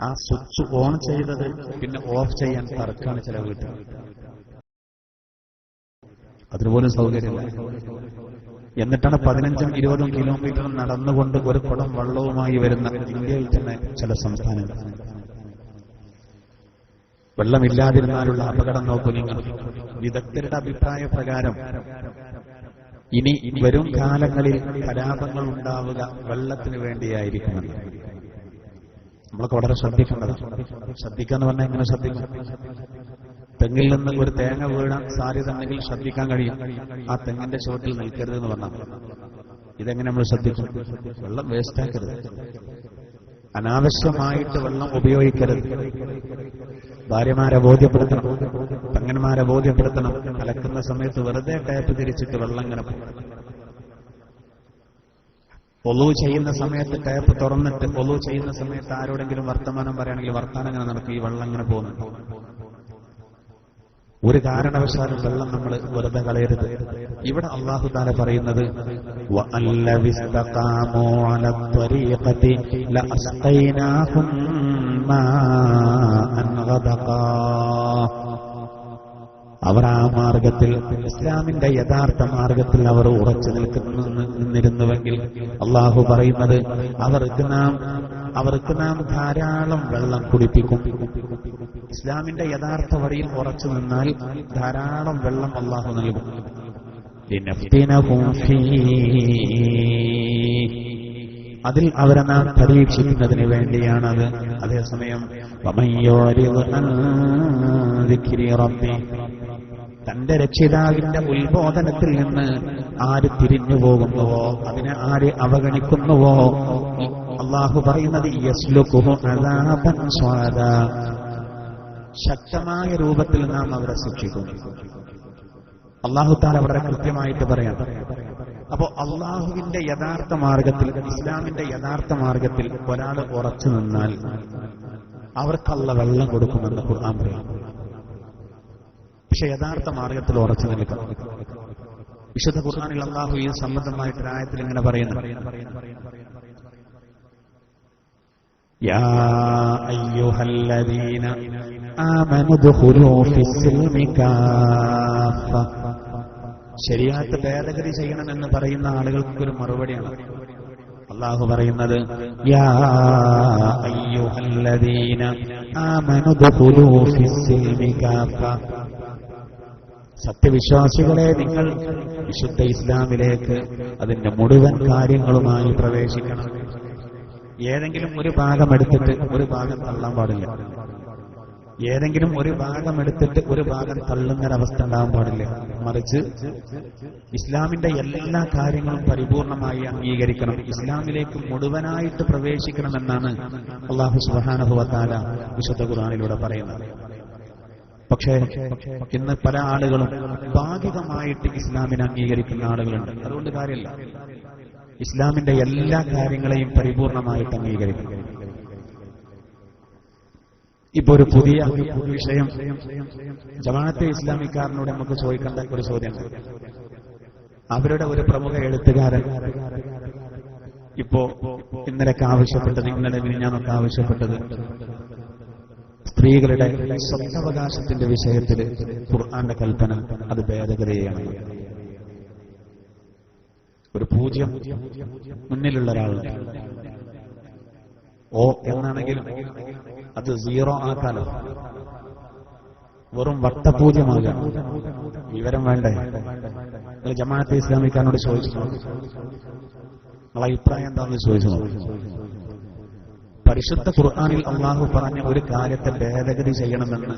ആ switch on ചെയ്തത് പിന്നെ ഓഫ് ചെയ്യാൻ തർക്കാണ് ചില വീട്ടിൽ. അതിനുപോലും സൗകര്യമില്ല. എന്നിട്ടാണ് 15-20 കിലോമീറ്റർ നടന്നുകൊണ്ട് ഒരു കുടം വെള്ളവുമായി വരുന്ന ഇന്ത്യയിൽ തന്നെ ചില സംസ്ഥാനങ്ങൾ. വെള്ളമില്ലാതിരുന്നാലുള്ള അപകടം നോക്കൂ നിങ്ങൾ. വിദഗ്ധരുടെ അഭിപ്രായ പ്രകാരം ഇനി വരും കാലങ്ങളിൽ കലാപങ്ങൾ ഉണ്ടാവുക വെള്ളത്തിന് വേണ്ടിയായിരിക്കുമെന്ന്. നമ്മളൊക്കെ വളരെ ശ്രദ്ധിക്കേണ്ടതാണ്. ശ്രദ്ധിക്കാന്ന് പറഞ്ഞാൽ എങ്ങനെ ശ്രദ്ധിക്കും? തെങ്ങിൽ നിന്ന് ഒരു തേങ്ങ വീഴാൻ സാധ്യത ഉണ്ടെങ്കിൽ ശ്രദ്ധിക്കാൻ കഴിയും. ആ തെങ്ങിന്റെ ചുവട്ടിൽ നിൽക്കരുതെന്ന് പറഞ്ഞാൽ ഇതെങ്ങനെ നമ്മൾ ശ്രദ്ധിക്കും? വെള്ളം വേസ്റ്റാക്കരുത്, അനാവശ്യമായിട്ട് വെള്ളം ഉപയോഗിക്കരുത്. ഭാര്യമാരെ ബോധ്യപ്പെടുത്തണം, പെങ്ങന്മാരെ ബോധ്യപ്പെടുത്തണം. അലക്കുന്ന സമയത്ത് വെറുതെ ടാപ്പ് തിരിച്ചിട്ട് വെള്ളം ഇങ്ങനെ ഒളു ചെയ്യുന്ന സമയത്ത് ടാപ്പ് തുറന്നിട്ട് ഒളു ചെയ്യുന്ന സമയത്ത് ആരോടെങ്കിലും വർത്തമാനം പറയുകയാണെങ്കിൽ വർത്താനം ഇങ്ങനെ നടക്കും, ഈ വെള്ളം ഇങ്ങനെ പോകുന്നുണ്ട്. ഒരു കാരണവശാലും വെള്ളം നമ്മൾ വെറുതെ കളയരുത്. ഇവിടെ അല്ലാഹു തആല പറയുന്നത് വഅല്ലവിസ്തഖാമു അലത്വരീഖതി ലഅസ്ഖൈനാഹും മാഅൻ ഗദഖാ. അവർ ആ മാർഗത്തിൽ, ഇസ്ലാമിന്റെ യഥാർത്ഥ മാർഗത്തിൽ അവർ ഉറച്ചു നിന്നിരുന്നുവെങ്കിൽ അല്ലാഹു പറയുന്നത് അവർക്ക് നാം ധാരാളം വെള്ളം കുടിപ്പിക്കും. ഇസ്ലാമിന്റെ യഥാർത്ഥ വഴിയിൽ ഉറച്ചു നിന്നാൽ ധാരാളം വെള്ളം അല്ലാഹു നൽകും. അതിൽ അവരെ നാം പരീക്ഷിക്കുന്നതിന് വേണ്ടിയാണത്. അതേസമയം തന്റെ രക്ഷിതാവിന്റെ ഉത്ബോധനത്തിൽ നിന്ന് ആര് തിരിഞ്ഞു പോകുന്നുവോ, അതിനെ ആര് അവഗണിക്കുന്നുവോ, അല്ലാഹു പറയുന്നത് യസ്ലുഖുഹു അദാബൻ സ്വാദാ, ശക്തമായ രൂപത്തിൽ നാം അവരെ ശിക്ഷിക്കും. അല്ലാഹു തആല വളരെ കൃത്യമായിട്ട് പറയാം. അപ്പോ അള്ളാഹുവിന്റെ യഥാർത്ഥ മാർഗത്തിൽ, ഇസ്ലാമിന്റെ യഥാർത്ഥ മാർഗത്തിൽ ഒരാൾ ഉറച്ചു നിന്നാൽ അവർക്കല്ല വെള്ളം കൊടുക്കുമെന്ന് ഖുർആൻ പറയും. പക്ഷെ യഥാർത്ഥ മാർഗത്തിൽ ഉറച്ചു നിൽക്കണം. വിശുദ്ധ ഖുർആനിൽ അല്ലാഹു ഈ സംബന്ധമായിട്ട് ആയത്തിൽ ഇങ്ങനെ പറയുന്നു: യാ അയ്യുഹല്ലദീന ആമനു ദുഖുലൂ ഫിസ്സിൽമി കാഫ. ശരീഅത്ത് ഭേദഗതി ചെയ്യണമെന്ന് പറയുന്ന ആളുകൾക്ക് ഒരു മറുപടിയാണ് അല്ലാഹു പറയുന്നത്: യാ അയ്യുഹല്ലദീന ആമനു ദുഖുലൂ ഫിസ്സിൽമി കാഫ. സത്യവിശ്വാസികളെ, നിങ്ങൾ വിശുദ്ധ ഇസ്ലാമിലേക്ക് അതിന്റെ മുഴുവൻ കാര്യങ്ങളുമായി പ്രവേശിക്കണം. ഏതെങ്കിലും ഒരു ഭാഗം എടുത്തിട്ട് ഒരു ഭാഗം തള്ളാൻ പാടില്ല. ഏതെങ്കിലും ഒരു ഭാഗം എടുത്തിട്ട് ഒരു ഭാഗം തള്ളുന്നൊരവസ്ഥ ഉണ്ടാകാൻ പാടില്ല. മറിച്ച് ഇസ്ലാമിന്റെ എല്ലാ കാര്യങ്ങളും പരിപൂർണമായി അംഗീകരിക്കണം. ഇസ്ലാമിലേക്ക് മുഴുവനായിട്ട് പ്രവേശിക്കണമെന്നാണ് അല്ലാഹു സുബ്ഹാനഹു വ തആല വിശുദ്ധ ഖുർആനിലൂടെ പറയുന്നത്. പക്ഷേ ഇന്ന് പല ആളുകളും ഭാഗികമായിട്ട് ഇസ്ലാമിനെ അംഗീകരിക്കുന്ന ആളുകളുണ്ട്. അതുകൊണ്ട് കാര്യമില്ല. ഇസ്ലാമിന്റെ എല്ലാ കാര്യങ്ങളെയും പരിപൂർണമായിട്ട് അംഗീകരിക്കണം. ഇപ്പൊ ഒരു പുതിയ വിഷയം ജമാഅത്തെ ഇസ്ലാമിക്കാരനോട് നമുക്ക് ചോദിക്കേണ്ട ഒരു ചോദ്യമുണ്ട്. അവരുടെ ഒരു പ്രമുഖ എഴുത്തുകാരൻ ഇപ്പോ ഇന്നലെയൊക്കെ ആവശ്യപ്പെട്ടത്, ഇന്നലെ മിനിഞ്ഞാന്നൊക്കെ ആവശ്യപ്പെട്ടത്, സ്ത്രീകളുടെ സ്വത്തവകാശത്തിന്റെ വിഷയത്തിൽ ഖുർആന്റെ കൽപ്പന അത് ഭേദഗതി ചെയ്യണം. ഒരു 0 മുന്നിലുള്ള ഒരാളുണ്ട്. ഓ എന്നാണെങ്കിലും അത് 0 ആക്കാലോ. വെറും വട്ടപൂജ്യമാകാം. വിവരം വേണ്ടേ? നിങ്ങൾ ജമാഅത്തെ ഇസ്ലാമിക്കാരനോട് ചോദിച്ചു, നിങ്ങളെ അഭിപ്രായം എന്താണെന്ന് ചോദിച്ചു. പരിശുദ്ധ ഖുർആനിൽ അല്ലാഹു പറഞ്ഞ ഒരു കാര്യത്തെ ഭേദഗതി ചെയ്യണമെന്ന്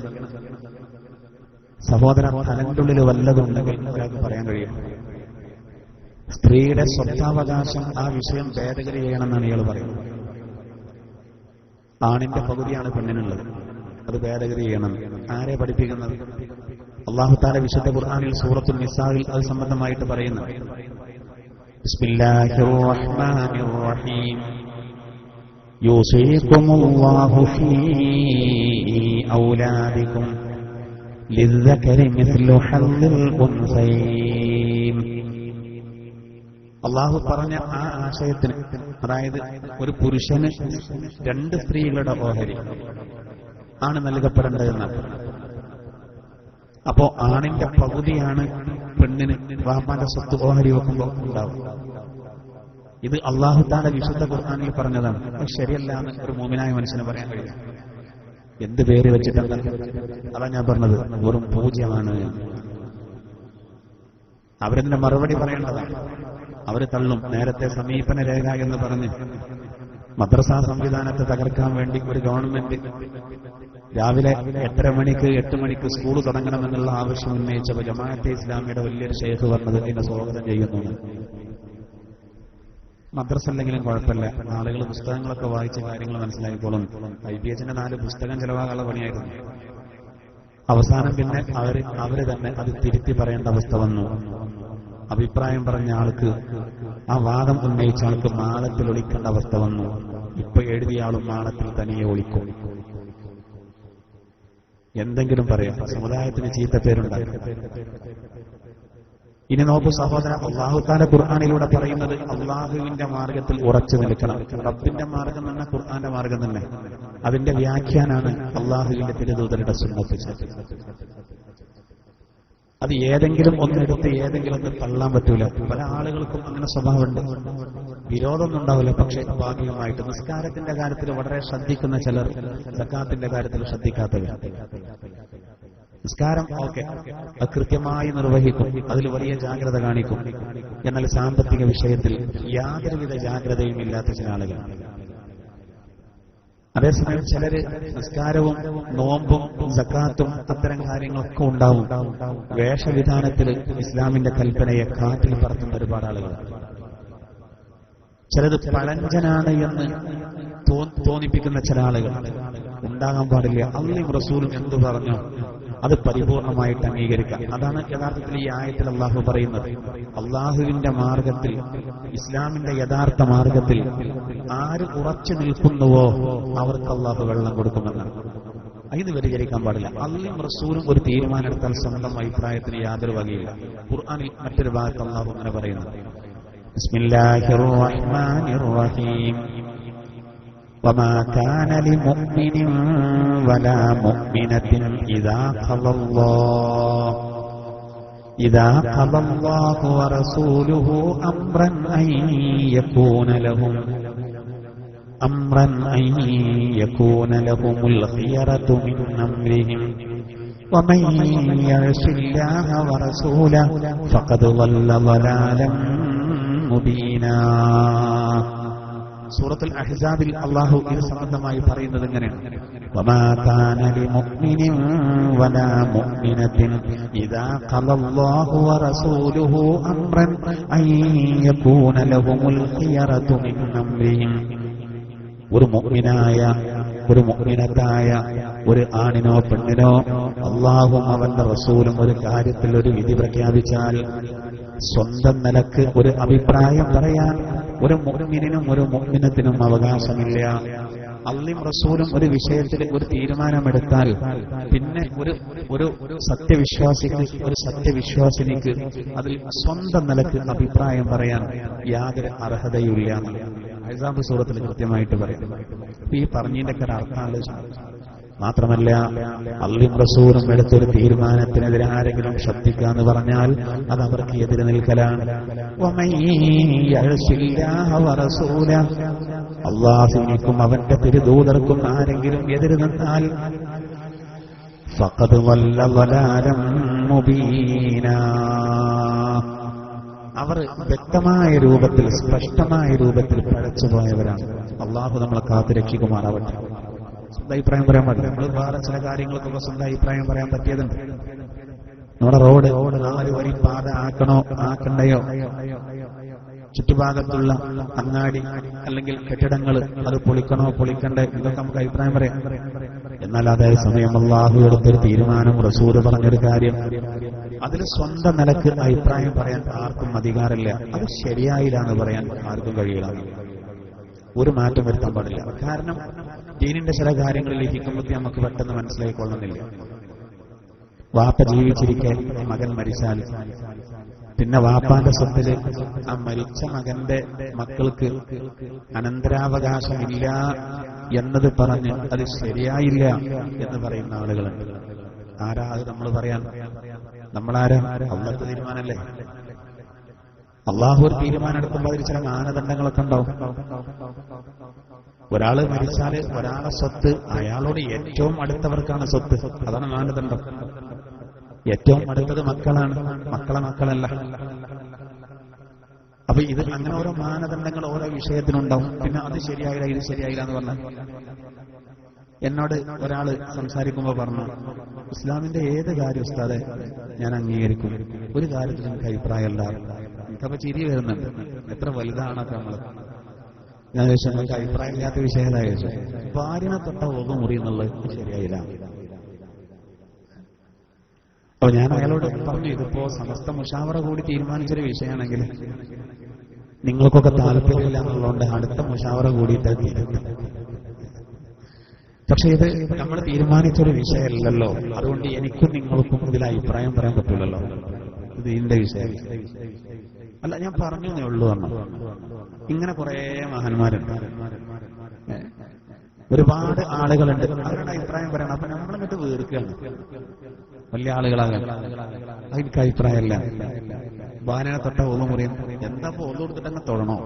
സഹോദരൻ തലന്റെ ഉള്ളിൽ വല്ലതുണ്ടെങ്കിൽ ഒരാൾക്ക് പറയാൻ കഴിയും. സ്ത്രീയുടെ സ്വത്താവകാശം, ആ വിഷയം ഭേദഗതി ചെയ്യണമെന്നാണ് ഇയാൾ പറയുന്നത്. ആണിന്റെ പകുതിയാണ് പെണ്ണിനുള്ളത്, അത് ഭേദഗതി ചെയ്യണം. ആരെ പഠിപ്പിക്കുന്നത്? അല്ലാഹു തആല വിശുദ്ധ ഖുർആനിൽ സൂറത്തുൽ നിസാഇൽ അത് സംബന്ധമായിട്ട് പറയുന്നു: ബിസ്മില്ലാഹിർ റഹ്മാനിർ റഹീം യൂസികുമുല്ലാഹു ഫീ ഔലാദികും ലിസ്സകരി മിസ്ലു ഹദ്ദിൽ ഉൻസയൈൻ. അല്ലാഹു പറഞ്ഞ ആ ആശയത്തിന് അതായത് ഒരു പുരുഷന് 2 സ്ത്രീകളുടെ ഓഹരി ആണ് നൽകപ്പെടേണ്ടതെന്നാണ്. അപ്പോ ആണിന്റെ പകുതിയാണ് പെണ്ണിന് വാപ്പാന്റെ സ്വത്ത് ഓഹരി വെക്കുമ്പോൾ ഉണ്ടാവും. ഇത് അല്ലാഹു തആല വിശുദ്ധ ഖുർആനിൽ പറഞ്ഞതാണ്. അത് ശരിയല്ല എന്ന് ഒരു മുഅ്മിനായ മനുഷ്യന് പറയാൻ കഴിയും. എന്ത് പേര് വെച്ചിട്ടല്ല? അതാ ഞാൻ പറഞ്ഞത്, വെറും പൂജ്യമാണ്. അവരതിന്റെ മറുപടി പറയേണ്ടതാണ്. അവര് തള്ളും. നേരത്തെ സമീപന രേഖ എന്ന് പറഞ്ഞ് മദ്രസാ സംവിധാനത്തെ തകർക്കാൻ വേണ്ടി ഒരു ഗവൺമെന്റ് രാവിലെ 8 മണിക്ക് സ്കൂൾ തുടങ്ങണമെന്നുള്ള ആവശ്യം ഉന്നയിച്ചപ്പോൾ ജമാഅത്തെ ഇസ്ലാമിയുടെ വലിയൊരു ശൈഖ് പറഞ്ഞത് അതിനെ സ്വാഗതം ചെയ്യുന്നു. മദ്രസ അല്ലെങ്കിലും കുഴപ്പമില്ല, ആളുകൾ പുസ്തകങ്ങളൊക്കെ വായിച്ച് കാര്യങ്ങൾ മനസ്സിലാക്കിക്കോളും. IPHന്റെ 4 പുസ്തകം ചെലവാകാനുള്ള പണിയായിരുന്നു. അവസാനം പിന്നെ അവര് തന്നെ അത് തിരുത്തി പറയേണ്ട അവസ്ഥ വന്നു. അഭിപ്രായം പറഞ്ഞ ആൾക്ക്, ആ വാദം ഉന്നയിച്ച ആൾക്ക് മാളത്തിൽ ഒളിക്കേണ്ട അവസ്ഥ വന്നു. ഇപ്പൊ എഴുതിയ ആളും മാളത്തിൽ തനിയെ ഒളിക്കും. എന്തെങ്കിലും പറയാം, സമുദായത്തിന് ചീത്തപ്പേരുണ്ടാകും. ഇനി നോക്കൂ സഹോദര, അല്ലാഹു തആല ഖുർആനിലൂടെ പറയുന്നത് അല്ലാഹുവിന്റെ മാർഗത്തിൽ ഉറച്ചു നിൽക്കണം. റബ്ബിന്റെ മാർഗം തന്നെ ഖുർആന്റെ മാർഗം തന്നെ. അതിന്റെ വ്യാഖ്യാനാണ് അല്ലാഹുവിന്റെ തിരുദൂതരുടെ സുന്നത്ത്. അത് ഏതെങ്കിലും ഒന്നെടുത്ത് ഏതെങ്കിലും ഒന്ന് തള്ളാൻ പറ്റൂല. പല ആളുകൾക്കും അങ്ങനെ സ്വഭാവമുണ്ട്. വിരോധമൊന്നും ഉണ്ടാവില്ല, പക്ഷേ ഭാഗികമായിട്ട് നിസ്കാരത്തിന്റെ കാര്യത്തിൽ വളരെ ശ്രദ്ധിക്കുന്ന ചിലർ സക്കാത്തിന്റെ കാര്യത്തിൽ ശ്രദ്ധിക്കാത്തവർ. നിസ്കാരം ഓക്കെ, അത് കൃത്യമായി നിർവഹിക്കും, അതിൽ വലിയ ജാഗ്രത കാണിക്കും. എന്നാൽ സാമ്പത്തിക വിഷയത്തിൽ യാതൊരുവിധ ജാഗ്രതയും ഇല്ലാത്ത ചില ആളുകൾ. അതേസമയം ചിലര് നിസ്കാരവും നോമ്പും സക്കാത്തും അത്തരം കാര്യങ്ങളൊക്കെ ഉണ്ടാവും. വേഷവിധാനത്തിൽ ഇസ്ലാമിന്റെ കൽപ്പനയെ കാറ്റിൽ പറത്തുന്ന ഒരുപാട് ആളുകൾ. ചിലത് പഴഞ്ചനാണ് എന്ന് തോന്നിപ്പിക്കുന്ന ചില ആളുകൾ. ഉണ്ടാകാൻ പാടില്ല. അല്ലാഹുവും റസൂലും എന്തു പറഞ്ഞു അത് പരിപൂർണമായിട്ട് അംഗീകരിക്കാം. അതാണ് യഥാർത്ഥത്തിൽ ഈ ആയത്തിൽ അള്ളാഹു പറയുന്നത്. അള്ളാഹുവിന്റെ മാർഗത്തിൽ, ഇസ്ലാമിന്റെ യഥാർത്ഥ മാർഗത്തിൽ ആര് ഉറച്ചു നിൽക്കുന്നുവോ അവർക്ക് അള്ളാഹു വെള്ളം കൊടുക്കുമെന്നാണ്. ഇത് വ്യതിചരിക്കാൻ പാടില്ല. അല്ലാഹുവും റസൂലും ഒരു തീരുമാനമെടുത്താൽ സ്വന്തം അഭിപ്രായത്തിന് യാതൊരു വകയില്ല. ഖുർആനിൽ മറ്റൊരു ഭാഗത്ത് അള്ളാഹു അങ്ങനെ പറയുന്നു. ബിസ്മില്ലാഹിർ റഹ്മാനിർ റഹീം. وما كان لمؤمن ولا مؤمنة إذا قضى الله ورسوله أمرا أن يكون لهم الخيرة من أمرهم ومن يعص الله ورسوله فقد ضل ضلالا مبينا. സൂറത്തുൽ അഹ്സാബിൽ അല്ലാഹു ഇത് സംബന്ധമായി പറയുന്നത് ഇങ്ങനെയാണ്. വമാ കാന ലിമുഅ്മിനിൻ വലാ മുഅ്മിനത്തിൻ ഇദാ ഖളല്ലാഹു വറസൂലുഹു അംറൻ അൻ യകൂന ലഹുമുൽ ഖിയറതു മിൻ അംരിഹിം. ഒരു മുഅ്മിനായ, ഒരു മുഅ്മിനത്തായ ഒരു ആണിനോ പെണ്ണിനോ അല്ലാഹുവും അവന്റെ റസൂലും ഒരു കാര്യത്തിൽ ഒരു വിധി പ്രഖ്യാപിച്ചാൽ സ്വന്തം നിലക്ക് ഒരു അഭിപ്രായം പറയാൻ ഒരു മുഅ്മിനിനും ഒരു മുഅ്മിനത്തിനും അവകാശമില്ല. അല്ലാഹുവും റസൂലും ഒരു വിഷയത്തിൽ ഒരു തീരുമാനമെടുത്താൽ പിന്നെ ഒരു സത്യവിശ്വാസിനിക്ക് അതിൽ സ്വന്തം നിലക്ക് അഭിപ്രായം പറയാൻ യാതൊരു അർഹതയുമില്ല. അഹ്സാബ് സൂറത്തിൽ കൃത്യമായിട്ട് പറയും. ഈ പറഞ്ഞതിന്റെ ഒക്കെ അർത്ഥം മാത്രമല്ല, അല്ലാഹുവും റസൂലും എടുത്തൊരു തീരുമാനത്തിനെതിരെ ആരെങ്കിലും ശബ്ദിക്കാന്ന് പറഞ്ഞാൽ അത് അവർക്ക് എതിരെ നിൽക്കലാണ്. അല്ലാഹുവിനും അവന്റെ തിരുദൂതർക്കും ആരെങ്കിലും എതിര് നിന്നാൽ ഫഖദ് വല്ല വലാലം മുബീനാ, അവർ വ്യക്തമായ രൂപത്തിൽ, സ്പഷ്ടമായ രൂപത്തിൽ പഴച്ചുപോയവരാണ്. അള്ളാഹു നമ്മളെ കാത്തുരക്ഷിക്കുമാറാവട്ടെ. സ്വന്തം അഭിപ്രായം പറയാൻ പാടില്ല. നമ്മൾ വേറെ ചില കാര്യങ്ങൾക്കൊക്കെ സ്വന്തം അഭിപ്രായം പറയാൻ പറ്റിയതുണ്ട്. നമ്മുടെ റോഡ് 4 വരി പാത ആക്കണോ ആക്കണ്ടയോ, ചുറ്റുഭാഗത്തുള്ള അങ്ങാടി അല്ലെങ്കിൽ കെട്ടിടങ്ങൾ അത് പൊളിക്കണോ പൊളിക്കണ്ടേ, ഇതൊക്കെ നമുക്ക് അഭിപ്രായം പറയാം. എന്നാൽ അതേ സമയം അല്ലാഹു എടുത്തൊരു തീരുമാനം, റസൂൽ പറഞ്ഞൊരു കാര്യം, അതിൽ സ്വന്തം നിലക്ക് അഭിപ്രായം പറയാൻ ആർക്കും അധികാരമില്ല. അത് ശരിയായില്ലാന്ന് പറയാൻ ആർക്കും കഴിയില്ല. ഒരു മാറ്റം വരുത്താൻ പാടില്ല. കാരണം ദീനിന്റെ ചില കാര്യങ്ങളിൽ ഹിക്മത്ത് നമുക്ക് പെട്ടെന്ന് മനസ്സിലായിക്കൊള്ളുന്നില്ല. വാപ്പ ജീവിച്ചിരിക്കെ മകൻ മരിച്ചാൽ പിന്നെ വാപ്പാന്റെ സ്വത്തില് ആ മരിച്ച മകന്റെ മക്കൾക്ക് അനന്തരാവകാശമില്ല എന്നത് പറഞ്ഞ് അത് ശരിയായില്ല എന്ന് പറയുന്ന ആളുകളുണ്ട്. ആരാ അത് നമ്മൾ പറയാൻ? നമ്മളാരാ? അള്ളാഹുവിന്റെ തീരുമാനമല്ലേ. അള്ളാഹു ഒരു തീരുമാനം എടുക്കുമ്പോൾ അതിൽ ചില മാനദണ്ഡങ്ങളൊക്കെ ഉണ്ടാവും. ഒരാള് മരിച്ചാല് ഒരാളെ സ്വത്ത് അയാളോട് ഏറ്റവും അടുത്തവർക്കാണ് സ്വത്ത്. അതാണ് മാനദണ്ഡം. ഏറ്റവും അടുത്തത് മക്കളാണ്, മക്കളെ മക്കളല്ല. അപ്പൊ ഇത് അങ്ങനെ ഓരോ മാനദണ്ഡങ്ങൾ ഓരോ വിഷയത്തിനുണ്ടാവും. പിന്നെ അത് ശരിയായില്ല ഇത് ശരിയായില്ല എന്ന് പറഞ്ഞാൽ എന്നോട് ഒരാള് സംസാരിക്കുമ്പോ പറഞ്ഞു, ഇസ്ലാമിന്റെ ഏത് കാര്യം ഉസ്താദെ ഞാൻ അംഗീകരിക്കും, ഒരു കാര്യത്തിൽ എനിക്ക് അഭിപ്രായമല്ല. എനിക്കപ്പോ ചിരി വരുന്നുണ്ട്. എത്ര വലുതാണൊക്കെ നമ്മള്. ഞാൻ ചോദിച്ചു, നിങ്ങൾക്ക് അഭിപ്രായം ഇല്ലാത്ത വിഷയം ഏതാ ചോദിച്ചു. ഭാര്യനെ തൊട്ട ഒന്നും മുറി എന്നുള്ളത് ശരിയായില്ല. അപ്പൊ ഞാൻ അയാളോട് പറഞ്ഞു, ഇതിപ്പോ സമസ്ത മുഷാവറ കൂടി തീരുമാനിച്ചൊരു വിഷയമാണെങ്കിൽ നിങ്ങൾക്കൊക്കെ താല്പര്യമില്ല എന്നുള്ളതുകൊണ്ട് അടുത്ത മുഷാവറ കൂടിയിട്ട് തീരുമാനം. പക്ഷെ ഇത് നമ്മൾ തീരുമാനിച്ചൊരു വിഷയമല്ലല്ലോ, അതുകൊണ്ട് എനിക്കും നിങ്ങൾക്കും ഇതിൽ അഭിപ്രായം പറയാൻ പറ്റില്ലല്ലോ. ഇത് ഇതിന്റെ വിഷയം അല്ല, ഞാൻ പറഞ്ഞേ ഉള്ളൂ എന്ന്. ഇങ്ങനെ കുറെ മഹാന്മാരുണ്ട്, ഒരുപാട് ആളുകളുണ്ട്, അവരുടെ അഭിപ്രായം പറയണം. അപ്പൊ നമ്മളിങ്ങോട്ട് വീർക്കുകയാണ്. വലിയ ആളുകളാകാൻ എനിക്ക് അഭിപ്രായമല്ല. ബാനനെ തൊട്ട ഒന്നു മുറിയും, എന്താ ഒന്നു കൊടുത്തിട്ടങ്ങ് തൊഴണോ?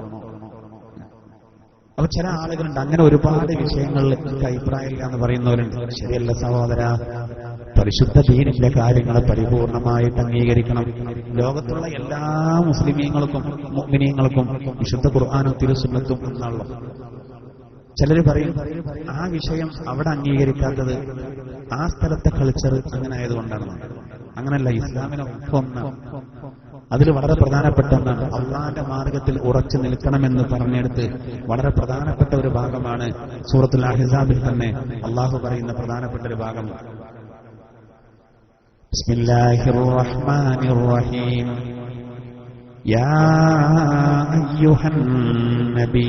അപ്പൊ ചില ആളുകളുണ്ട് അങ്ങനെ ഒരുപാട് വിഷയങ്ങളിൽ എനിക്ക് അഭിപ്രായമില്ല എന്ന് പറയുന്നവരുണ്ട്. ശരിയല്ല സഹോദര, പരിശുദ്ധ ദീനിന്റെ കാര്യങ്ങൾ പരിപൂർണമായിട്ട് അംഗീകരിക്കണം. ലോകത്തുള്ള എല്ലാ മുസ്ലിമീങ്ങൾക്കും മുഅ്മിനീങ്ങൾക്കും വിശുദ്ധ ഖുർആനും തിരുസുന്നത്തും എന്നാണല്ലോ. ചിലർ പറയും ആ വിഷയം അവിടെ അംഗീകരിക്കാത്തത് ആ സ്ഥലത്തെ കൾച്ചർ അങ്ങനെ ആയതുകൊണ്ടാണ്. അങ്ങനല്ല, ഇസ്ലാമിനൊക്കെ ഒന്നാണ്. അതിൽ വളരെ പ്രധാനപ്പെട്ട ഒന്നാണ് അള്ളാന്റെ മാർഗത്തിൽ ഉറച്ചു നിൽക്കണമെന്ന് പറഞ്ഞെടുത്ത് വളരെ പ്രധാനപ്പെട്ട ഒരു ഭാഗമാണ് സൂറത്തുൽ അഹ്സാബിൽ തന്നെ അള്ളാഹു പറയുന്ന പ്രധാനപ്പെട്ട ഒരു ഭാഗം. ബിസ്മില്ലാഹിർ റഹ്മാനിർ റഹീം. യാ അയ്യുഹൻ നബി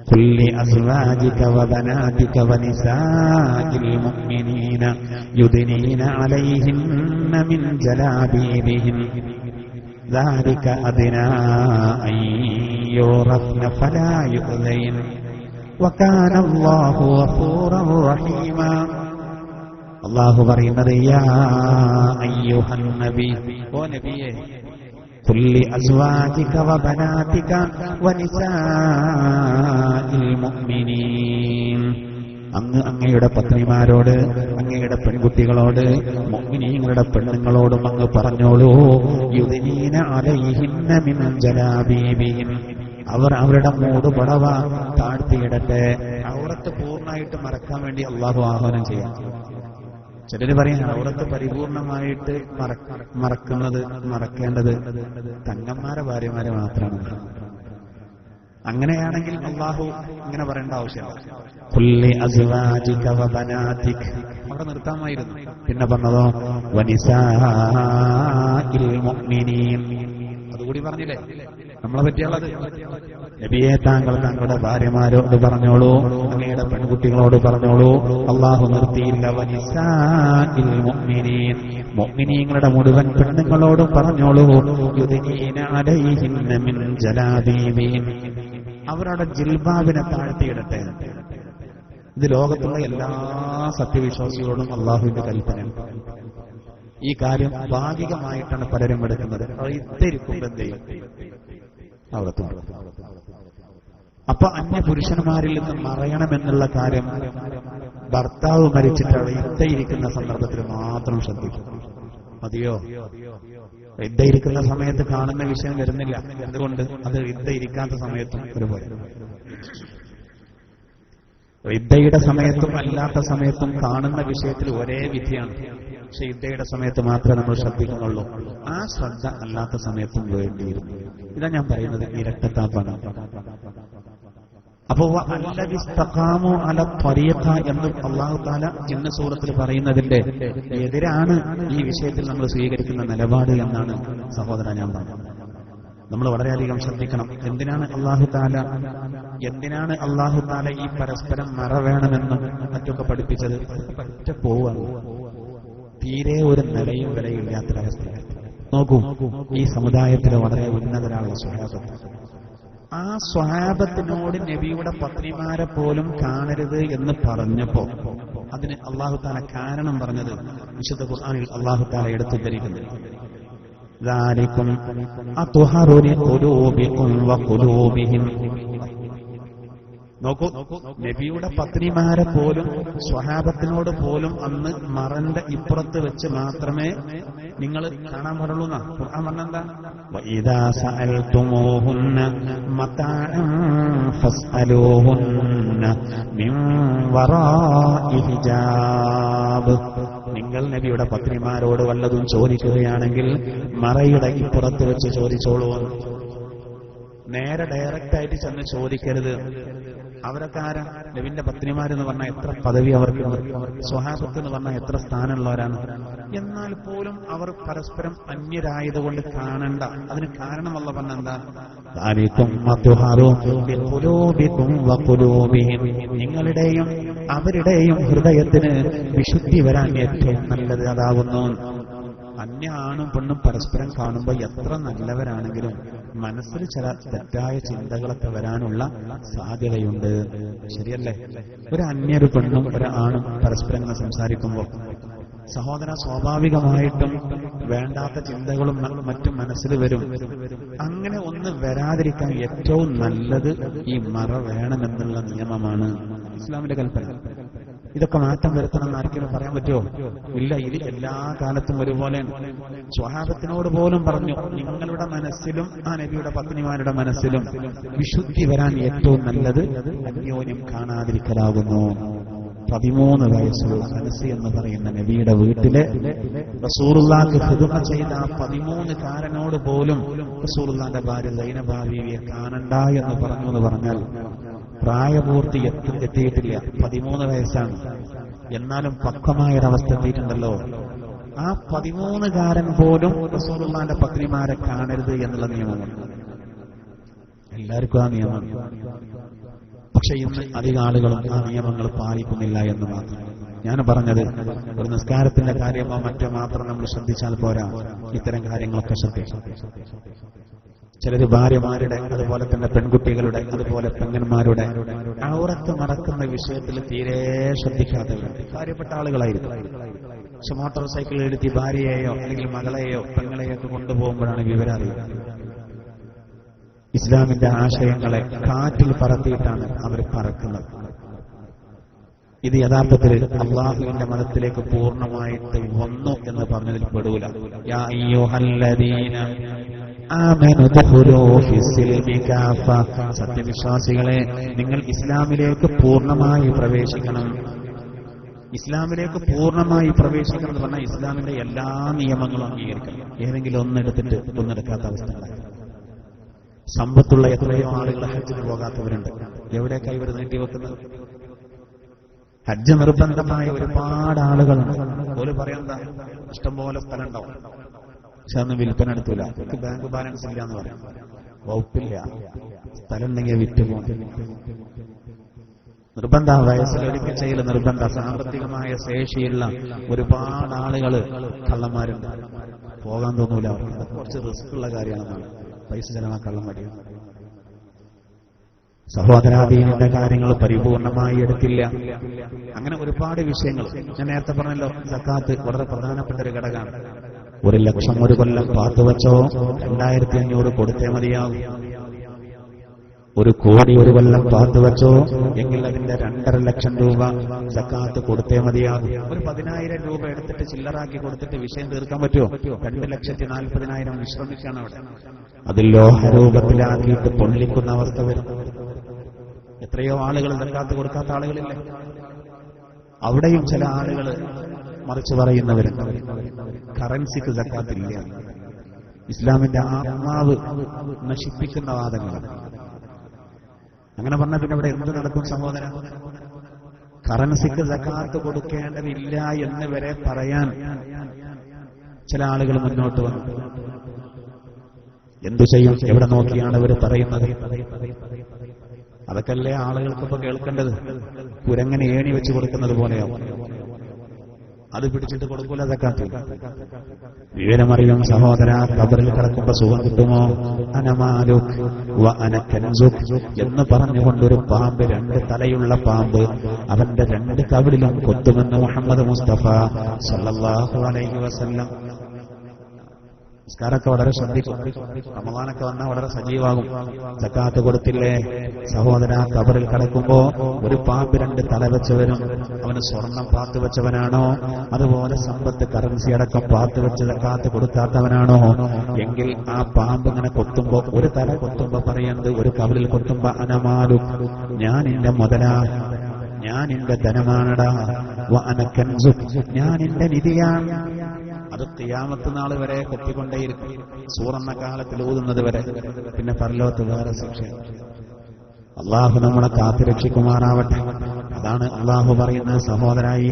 قل لأزواجك وبناتك ونساء المؤمنين يدنين عليهن من جلابيبهن ذلك أدنى أن يعرفن فلا يؤذين وكان الله غفورا رحيما. അല്ലാഹു പറയുന്നത് യാ അയ്യുഹൻ നബി, ഓ നബിയേ, قل لأزواجك وبناتك ونساء المؤمنين, അങ്ങയുടെ പത്നിമാരോട്, അങ്ങയുടെ പെൺകുട്ടികളോട്, മുഅ്മിനീങ്ങളുടെ പെണ്ണുങ്ങളോടും അങ്ങ് പറഞ്ഞോളൂ, യുദ്നീന അലൈഹിന്ന മിൻ ജലാബീബിഹിൻ, അവർ അവരുടെ മൂടുപടവ താഴ്ത്തിയിടട്ടെ. ഔറത്ത് പൂർണ്ണമായിട്ട് മറക്കാൻ വേണ്ടി അള്ളാഹു ആഹ്വാനം ചെയ്യാം. ചിലര് പറയും ഔറത്ത് പരിപൂർണമായിട്ട് മറക്കേണ്ടത് തങ്ങന്മാരെ ഭാര്യമാരെ മാത്രമാണ്. അങ്ങനെയാണെങ്കിൽ അള്ളാഹു ഇങ്ങനെ പറയേണ്ട ആവശ്യമില്ല. അവിടെ നിർത്താമായിരുന്നു. പിന്നെ പറഞ്ഞതോ വനിസാഇൽ മുഅ്മിനീൻ, അതുകൂടി പറഞ്ഞില്ലേ നമ്മളെ പറ്റിയുള്ളത്. നബിയെ, താങ്കൾ താങ്കളുടെ ഭാര്യമാരോട് പറഞ്ഞോളൂ, അങ്ങയുടെ പെൺകുട്ടികളോട് പറഞ്ഞോളൂ. അള്ളാഹു നിർത്തിയില്ല, വനിസാഇൽ മുഅ്മിനീൻ, മുഅ്മിനീങ്ങളുടെ മുഴുവൻ പെണ്ണുങ്ങളോടും പറഞ്ഞോളൂ, യുദ്നീന അലൈഹിന്ന മിൻ ജലാബീബിഹിൻ, അവരുടെ ജിൽബാബിനെ താഴ്ത്തിയിടട്ടെ. ഇത് ലോകത്തുള്ള എല്ലാ സത്യവിശ്വാസികളോടും അള്ളാഹുവിന്റെ കൽപ്പന. ഈ കാര്യം ഭാഗികമായിട്ടാണ് പലരും എടുക്കുന്നത്. ഇത്തിരിക്കുമ്പോൾ എന്ത് ചെയ്യും? അവിടത്തുണ്ട്. അപ്പൊ അന്യ പുരുഷന്മാരിൽ നിന്ന് മറയണമെന്നുള്ള കാര്യം ഭർത്താവ് മരിച്ചിട്ട് അവിടെ ഇద్దയിരിക്കുന്ന സന്ദർഭത്തിൽ മാത്രം ശ്രദ്ധിക്കും. മതിയോ? ഇద్దയിരിക്കുന്ന സമയത്ത് കാണുന്ന വിഷയം വരുന്നില്ല. എന്തുകൊണ്ട്? അത് ഇద్దയിരിക്കാത്ത സമയത്തും ഒരുപോലെ. ഇദ്ദയുടെ സമയത്തും അല്ലാത്ത സമയത്തും കാണുന്ന വിഷയത്തിൽ ഒരേ വിധിയാണ്. പക്ഷെ ഇദ്ദയുടെ സമയത്ത് മാത്രമേ നമ്മൾ ശ്രദ്ധിക്കുന്നുള്ളൂ. ആ ശ്രദ്ധ അല്ലാത്ത സമയത്തും വേണ്ടിയിരുന്നു. ഇതാ ഞാൻ പറയുന്നത്, ഇരട്ടത്താപ്പാണ്. അപ്പോ അല്ലദിസ്തഖാമു അല ത്വരീഖ എന്ന് അല്ലാഹു തആല ജിന്ന സൂറത്തിൽ പറയുന്നതിന്റെ എതിരാണ് ഈ വിഷയത്തിൽ നമ്മൾ സ്വീകരിക്കുന്ന നിലപാട് എന്നാണ് സഹോദര ഞാൻ പറഞ്ഞത്. നമ്മൾ വളരെയധികം ശ്രദ്ധിക്കണം. എന്തിനാണ് അല്ലാഹു തആല ഈ പരസ്പരം മറ വേണമെന്നും മറ്റൊക്കെ പഠിപ്പിച്ചത്? പറ്റ പോവാണ്. തീരെ ഒരു നിലയും വിലയില്ലാത്തൊരവസ്ഥ. നോക്കൂ, ഈ സമുദായത്തിലെ വളരെ ഉന്നതരായുള്ള സ്വഹാബത്ത്, ആ സ്വഹാബത്തിനോട് നബിയുടെ പത്നിമാരെ പോലും കാണരുത് എന്ന് പറഞ്ഞപ്പോ അതിന് അല്ലാഹു തആല കാരണം പറഞ്ഞത് വിശുദ്ധ ഖുർആനിൽ അല്ലാഹു തആല എടുത്തുദ്ധരിക്കുന്നു. ذَلِكُمْ أَطْهَرُ لِقُلُوبِكُمْ وَقُلُوبِهِمْ. നോക്കൂ, നബിയുടെ പത്നിമാരെ പോലും സ്വഹാബത്തിനോട് പോലും അന്ന് മറന്റെ ഇപ്പുറത്ത് വെച്ച് മാത്രമേ നിങ്ങൾ കാണാൻ പാടുള്ളൂ എന്നാ ഖുർആൻ പറഞ്ഞെന്താ? വഇദാ സഅൽതുമൂഹുന്ന മതാഅൻ ഫസ്അലൂഹുന്ന മിൻ വറാഇ ഹിജാബ്. നിങ്ങൾ നബിയുടെ പത്നിമാരോട് വല്ലതും ചോദിക്കുകയാണെങ്കിൽ മറയുടെ ഇപ്പുറത്ത് വെച്ച് ചോദിച്ചോളൂ. നേരെ ഡയറക്റ്റായിട്ട് ചെന്ന് ചോദിക്കരുത്. അവരൊക്കെ ആരാ? നബിന്റെ പത്നിമാരെന്ന് പറഞ്ഞാൽ എത്ര പദവി അവർക്കുണ്ട്, സ്വഹാബത്ത് എന്ന് പറഞ്ഞാൽ എത്ര സ്ഥാനമുള്ളവരാണ്. എന്നാൽ പോലും അവർ പരസ്പരം അന്യരായതുകൊണ്ട് കാണണ്ട. അതിന് കാരണമല്ല പറഞ്ഞ എന്താ? നിങ്ങളുടെയും അവരുടെയും ഹൃദയത്തിന് വിശുദ്ധി വരാൻ ഏറ്റവും നല്ലത് അതാകുന്നു. അന്യ ആണും പെണ്ണും പരസ്പരം കാണുമ്പോൾ എത്ര നല്ലവരാണെങ്കിലും മനസ്സിൽ ചില തെറ്റായ ചിന്തകളൊക്കെ വരാനുള്ള സാധ്യതയുണ്ട്. ശരിയല്ലേ? ഒരു അന്യൊരു പെണ്ണും ഒരു ആണും പരസ്പരം സംസാരിക്കുമ്പോൾ സഹോദര, സ്വാഭാവികമായിട്ടും വേണ്ടാത്ത ചിന്തകളും മറ്റും മനസ്സിൽ വരും. അങ്ങനെ ഒന്ന് വരാതിരിക്കാൻ ഏറ്റവും നല്ലത് ഈ മറ വേണമെന്നുള്ള നിയമമാണ് ഇസ്ലാമിന്റെ കൽപ്പന. ഇതൊക്കെ മാറ്റം വരുത്തണമെന്ന് ആർക്കെങ്കിലും പറയാൻ പറ്റുമോ? ഇല്ല. ഇത് എല്ലാ കാലത്തും ഒരുപോലെ. സ്വഹാബത്തിനോട് പോലും പറഞ്ഞു, നിങ്ങളുടെ മനസ്സിലും ആ നബിയുടെ പത്നിമാരുടെ മനസ്സിലും വിശുദ്ധി വരാൻ ഏറ്റവും നല്ലത് അന്യോന്യം കാണാതിരിക്കലാകുന്നു. 13 വയസ്സുള്ള അനസ് എന്ന് പറയുന്ന നബിയുടെ വീട്ടിലെ റസൂലുള്ളാഹിക്ക് ഖിദ്മ ചെയ്ത ആ 13കാരനോട് പോലും റസൂലുള്ളാഹിന്റെ ഭാര്യ സൈനബ ബീവിയെ കാണണ്ട എന്ന് പറഞ്ഞു എന്ന് പറഞ്ഞാൽ പ്രായപൂർത്തി എത്തിയിട്ടില്ല, 13 വയസ്സാണ്. എന്നാലും പക്വമായൊരവസ്ഥ എത്തിയിട്ടുണ്ടല്ലോ. ആ 13കാരൻ പോലും റസൂലുള്ളാഹിന്റെ പത്നിമാരെ കാണരുത് എന്നുള്ള നിയമമുണ്ട്. എല്ലാവർക്കും ആ നിയമമാണ്. പക്ഷെ ഇന്ന് അധിക ആളുകളും ആ നിയമങ്ങൾ പാലിക്കുന്നില്ല എന്ന് മാത്രം. ഞാൻ പറഞ്ഞത് ഒരു നിസ്കാരത്തിന്റെ കാര്യമോ മറ്റോ മാത്രം നമ്മൾ ശ്രദ്ധിച്ചാൽ പോരാ, ഇത്തരം കാര്യങ്ങളൊക്കെ ശ്രദ്ധിച്ചു. ചിലര് ഭാര്യമാരുടെ, അതുപോലെ തന്നെ പെൺകുട്ടികളുടെ, അതുപോലെ പെങ്ങന്മാരുടെ ഔറത്ത് മറക്കുന്ന വിഷയത്തിൽ തീരെ ശ്രദ്ധിക്കാത്തവരുണ്ട്. കാര്യപ്പെട്ട ആളുകളായിരിക്കും. പക്ഷെ മോട്ടോർ സൈക്കിളിൽ എടുത്തി ഭാര്യയെയോ അല്ലെങ്കിൽ മകളെയോ പെങ്ങളെയോ ഒക്കെ കൊണ്ടുപോകുമ്പോഴാണ് വിവരം അറിയുന്നത്. ഇസ്ലാമിന്റെ ആശയങ്ങളെ കാറ്റിൽ പറത്തിയിട്ടാണ് അവർ പറക്കുന്നത്. ഇത് യഥാർത്ഥത്തിൽ അള്ളാഹുവിന്റെ മതത്തിലേക്ക് പൂർണ്ണമായിട്ട് വന്നു എന്ന് പറഞ്ഞതിൽ പെടൂല. യാ അയ്യുഹല്ലദീന ആമനു ദഖുലൂ ഫിസ്സിൽമി കാഫ. സത്യവിശ്വാസികളെ, നിങ്ങൾ ഇസ്ലാമിലേക്ക് പൂർണ്ണമായി പ്രവേശിക്കണം. ഇസ്ലാമിലേക്ക് പൂർണ്ണമായി പ്രവേശിക്കണം എന്ന് പറഞ്ഞാൽ ഇസ്ലാമിന്റെ എല്ലാ നിയമങ്ങളും അംഗീകരിക്കണം. ഏതെങ്കിലും ഒന്നെടുത്തിട്ട് ഒന്നെടുക്കാത്ത അവസ്ഥ ഉണ്ടായി. സമ്പത്തുള്ള എത്രയോ ആളുകൾ ഹജ്ജിന് പോകാത്തവരുണ്ട്. എവിടേക്കായി ഇവർ നീട്ടിവെക്കുന്നത്? ഹജ്ജ് നിർബന്ധമായ ഒരുപാട് ആളുകളുണ്ട്. ഓല് പറയണ്ട ഇഷ്ടംപോലെ സ്ഥലം ഉണ്ടാവും, പക്ഷെ അന്ന് വിൽപ്പന എടുത്തൂല. അവർക്ക് ബാങ്ക് ബാലൻസ് ഇല്ല എന്ന് പറയാം. വകുപ്പില്ല, സ്ഥലം ഉണ്ടെങ്കിൽ വിറ്റുപോകും. നിർബന്ധ വയസ്സിലൊരിക്കൽ ചെയ്യൽ നിർബന്ധ. സാമ്പത്തികമായ ശേഷിയുള്ള ഒരുപാട് ആളുകൾ കള്ളന്മാരുണ്ട്. പോകാൻ തോന്നൂല അവർക്ക്. കുറച്ച് റിസ്ക് ഉള്ള കാര്യമാണെന്നാണ്. പൈസ ചെലവാക്കാനുള്ള മടിയാണ്. സഹോദരാദീനിന്റെ കാര്യങ്ങൾ പരിപൂർണമായി എടുത്തില്ല. അങ്ങനെ ഒരുപാട് വിഷയങ്ങൾ. ഞാൻ നേരത്തെ പറഞ്ഞല്ലോ, സക്കാത്ത് വളരെ പ്രധാനപ്പെട്ട ഒരു ഘടകമാണ്. 1 ലക്ഷം ഒരു കൊല്ലം പാത്തുവച്ചോ 2500 കൊടുത്തേ മതിയാകും. 1 കോടി ഒരു കൊല്ലം പാത്തുവച്ചോ എങ്കിൽ അതിന്റെ 2.5 ലക്ഷം രൂപ സക്കാത്ത് കൊടുത്തേ മതിയാകും. ഒരു 10,000 രൂപ എടുത്തിട്ട് ചില്ലറാക്കി കൊടുത്തിട്ട് വിഷയം തീർക്കാൻ പറ്റുമോ? 2,40,000 വിശ്രമിക്കാണ് അവിടെ. അത് ലോഹരൂപത്തിലാക്കിയിട്ട് പൊള്ളിക്കുന്ന അവസ്ഥ വരും. എത്രയോ ആളുകൾ സക്കാത്ത് കൊടുക്കാത്ത ആളുകളില്ലേ? അവിടെയും ചില ആളുകൾ മറിച്ച് പറയുന്നവരുണ്ട്, കറൻസിക്ക് സക്കാത്തില്ല. ഇസ്ലാമിന്റെ ആത്മാവ് നശിപ്പിക്കുന്ന വാദങ്ങളാണ്. അങ്ങനെ പറഞ്ഞാൽ പിന്നെ ഇവിടെ എന്ത് നടക്കും സഹോദര? കറൻസിക്ക് സക്കാത്ത് കൊടുക്കേണ്ടതില്ല എന്ന് വരെ പറയാൻ ചില ആളുകൾ മുന്നോട്ട് വന്നു. എന്തു ചെയ്യും? എവിടെ നോക്കിയാണ് ഇവർ പറയുന്നത്? അതൊക്കെയല്ലേ ആളുകൾക്കിപ്പോ കേൾക്കേണ്ടത്. കുരങ്ങനെ ഏണി വെച്ച് കൊടുക്കുന്നത് പോലെയാവും. അത് പിടിച്ചിട്ട് കൊടുക്കൂല സക്കാത്ത്. വിവരമറിയും സഹോദര, ഖബറിൽ കിടക്കുമ്പോ സുഖം കിട്ടുമോ? അനമാലുക് വ അനകൻസുക് എന്ന് പറഞ്ഞുകൊണ്ടൊരു പാമ്പ്, 2 തലയുള്ള പാമ്പ് അവന്റെ 2 കവിളിലും കൊത്തുമെന്ന് മുഹമ്മദ് മുസ്തഫ സല്ലല്ലാഹു അലൈഹി വസല്ലം. നിസ്കാരമൊക്കെ വളരെ ശ്രദ്ധിക്കും. റമളാനൊക്കെ വന്നാൽ വളരെ സജീവാകും. സക്കാത്ത് കൊടുത്തില്ലേ സഹോദര, ഖബറിൽ കിടക്കുമ്പോ ഒരു പാമ്പ് 2 തല വെച്ചവനും, അവന് സ്വർണം പാത്തു വെച്ചവനാണോ, അതുപോലെ സമ്പത്ത് കറൻസി അടക്കം പാത്തു വെച്ച് സക്കാത്ത് കൊടുക്കാത്തവനാണോ എങ്കിൽ ആ പാമ്പ് ഇങ്ങനെ കൊത്തുമ്പോ, ഒരു തല കൊത്തുമ്പോ പറയുന്നത്, ഒരു കവിളിൽ കൊത്തുമ്പോ അനമാലു, ഞാൻ എന്റെ മുതലാ, ഞാൻ എന്റെ ധനമാണടാ, വ അനകൻസു, ഞാൻ എന്റെ നിധിയാണ്. അത് ഖിയാമത്ത് നാൾ വരെ കൊത്തിക്കൊണ്ടേയിരിക്കും, സൂറെന്ന കാലത്തിൽ ഊതുന്നത് വരെ. പിന്നെ പരലോകത്ത് വേറെ ശിക്ഷ. അള്ളാഹു നമ്മളെ കാത്തുരക്ഷിക്കുമാറാവട്ടെ. അതാണ് അള്ളാഹു പറയുന്നത് സഹോദരായി.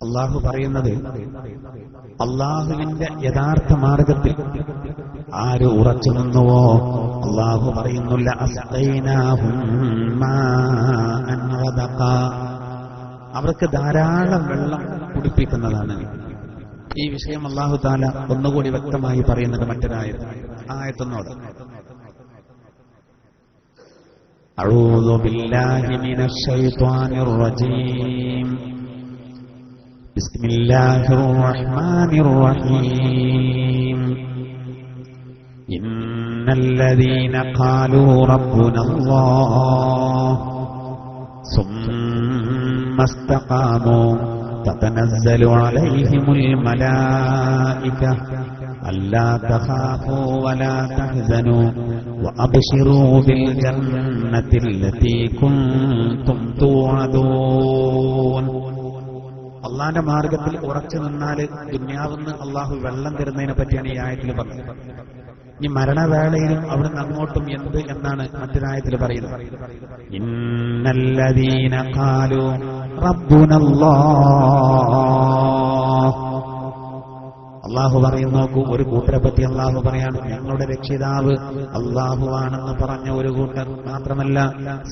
അള്ളാഹു പറയുന്നത്, അള്ളാഹുവിന്റെ യഥാർത്ഥ മാർഗത്തിൽ ആര് ഉറച്ചു നിന്നുവോ, അള്ളാഹു പറയുന്നില്ല അവർക്ക് ധാരാളം വെള്ളം കുടിപ്പിക്കുന്നതാണ്. ഈ വിഷയം അള്ളാഹു താല ഒന്നുകൂടി വ്യക്തമായി പറയുന്നത് മറ്റൊരായത്. ആയത്തൊന്നോട് അഊദു ബില്ലാഹി മിനശ് ശൈത്വാനിർ റജീം ബിസ്മില്ലാഹിർ റഹ്മാനിർ റഹീം ഇന്നല്ലദീന ഖാലൂ റബ്ബുനല്ലാഹ് സുമ്മ ഇസ്തഖാമൂ തതനസ്സലു അലൈഹിമുൽ മലായിക അല്ലാ തഖാഫൂ വലാ തഹ്സനൂ വഅബ്ശിറൂ ബിൽ ജന്നത്തില്ലതീ കുൻതും തുഅദൂൻ. അള്ളാന്റെ മാർഗത്തിൽ ഉറച്ചു നിന്നാൽ ദുനിയാവിന്ന് അള്ളാഹു വെള്ളം തരുന്നതിനെ പറ്റിയാണ് ഈ ആയത്തിൽ പറഞ്ഞത്. ഈ മരണവേളയിലും അവിടുന്ന് അങ്ങോട്ടും എന്ത് എന്നാണ് മറ്റൊരായത്തിൽ പറയുന്നത്. ഇന്നല്ലദീന ഖാലൂ റബ്ബുനല്ലാഹ്. അള്ളാഹു പറയും, നോക്കൂ, ഒരു കൂട്ടരെ പറ്റി അള്ളാഹു പറയാണ്, ഞങ്ങളുടെ രക്ഷിതാവ് അള്ളാഹുവാണെന്ന് പറഞ്ഞ ഒരു കൂട്ടർ. മാത്രമല്ല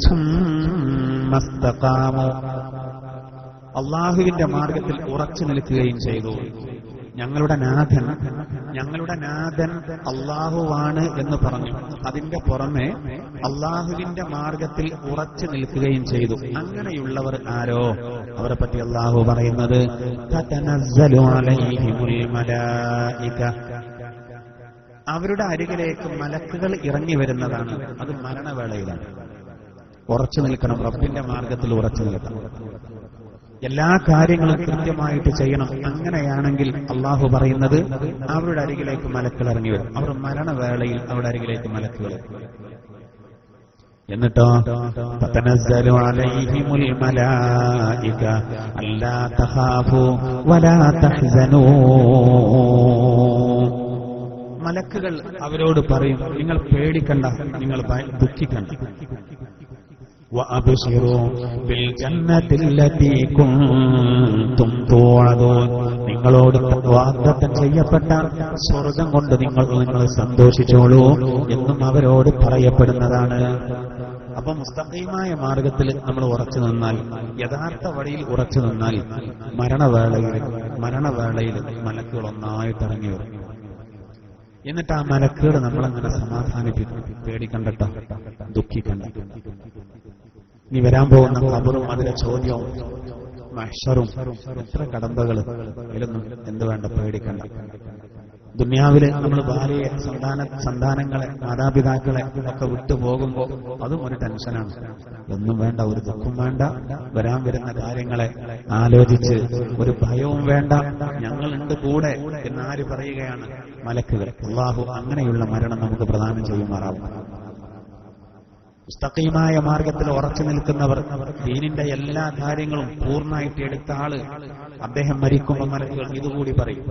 സുമ്മസ്തഖാമു, അള്ളാഹുവിന്റെ മാർഗത്തിൽ ഉറച്ചു നിൽക്കുകയും ചെയ്തു. ഞങ്ങളുടെ നാഥൻ അള്ളാഹുവാണ് എന്ന് പറഞ്ഞു. അതിന്റെ പുറമെ അള്ളാഹുവിന്റെ മാർഗത്തിൽ ഉറച്ചു നിൽക്കുകയും ചെയ്തു. അങ്ങനെയുള്ളവർ ആരോ അവരെ പറ്റി അള്ളാഹു പറയുന്നത് തതനസ്സലു അലൈഹിമുൽ മലായിക, അവരുടെ അരികിലേക്ക് മലക്കുകൾ ഇറങ്ങി വരുന്നതാണ്. അത് മരണവേളയിലാണ്. ഉറച്ചു നിൽക്കണം, റബ്ബിന്റെ മാർഗത്തിൽ ഉറച്ചു നിൽക്കണം, എല്ലാ കാര്യങ്ങളും കൃത്യമായിട്ട് ചെയ്യണം. അങ്ങനെയാണെങ്കിൽ അള്ളാഹു പറയുന്നത് അവരുടെ അരികിലേക്ക് മലക്കുകൾ ഇറങ്ങി വരും. അവർ മരണവേളയിൽ അവരുടെ അരികിലേക്ക് മലക്കുകൾ. എന്നിട്ടോ തതനസ്സലു അലൈഹിമുൽ മലായിക അല്ലാ തഖാഫൂ വലാ തഹ്സനൂ. മലക്കുകൾ അവരോട് പറയും, നിങ്ങൾ പേടിക്കണ്ട, നിങ്ങൾ ദുഃഖിക്കണ്ട. വഅബ്ശിറൂ ബിൽ ജന്നത്തില്ലതീ കുൻതും തുഅദൂൻ. നിങ്ങളോട് വാഗ്ദത്തം ചെയ്യപ്പെട്ട സ്വർഗ്ഗം കൊണ്ട് നിങ്ങൾ സന്തോഷിച്ചോളൂ എന്നും അവരോട് പറയപ്പെടുന്നതാണ്. അപ്പൊ മുസ്തഖീമായ മാർഗത്തിൽ നമ്മൾ ഉറച്ചു നിന്നാൽ, യഥാർത്ഥ വഴിയിൽ ഉറച്ചു നിന്നാൽ മരണവേളയിൽ മലക്കുകൾ ഒന്നായിട്ട് ഇറങ്ങി വരും. എന്നിട്ട് ആ മലക്കുകൾ നമ്മളങ്ങനെ സമാധാനിപ്പിക്കും. പേടിക്കണ്ടട്ടോ, ദുഃഖിക്കണ്ട. നീ വരാൻ പോകുന്ന ഖബറും അതിലെ ചോദ്യവും മഹ്ശറും എത്ര കടമ്പകൾ, ഇതിലൊന്നും എന്ത് വേണ്ട, പേടിക്കണ്ട. ദുനിയാവില് നമ്മൾ ഭാര്യയെ, സന്താനങ്ങളെ, മാതാപിതാക്കളെ ഒക്കെ വിട്ടുപോകുമ്പോൾ അതും ഒരു ടെൻഷനാണ്. ഒന്നും വേണ്ട, ഒരു ദുഃഖം വേണ്ട. വരാൻ വരുന്ന കാര്യങ്ങളെ ആലോചിച്ച് ഒരു ഭയവും വേണ്ട. ഞങ്ങളുണ്ട് കൂടെ എന്നാര് പറയുകയാണ്? മലക്കുകൾ. അല്ലാഹു അങ്ങനെയുള്ള മരണം നമുക്ക് പ്രദാനം ചെയ്യുമാറാവും. മുസ്തഖീമായ മാർഗത്തിൽ ഉറച്ചു നിൽക്കുന്നവർ, ദീനിന്റെ എല്ലാ കാര്യങ്ങളും പൂർണ്ണമായിട്ട് എടുത്ത ആള്, അദ്ദേഹം മരിക്കുമ്പോൾ മലക്കുകൾ ഇതുകൂടി പറയും: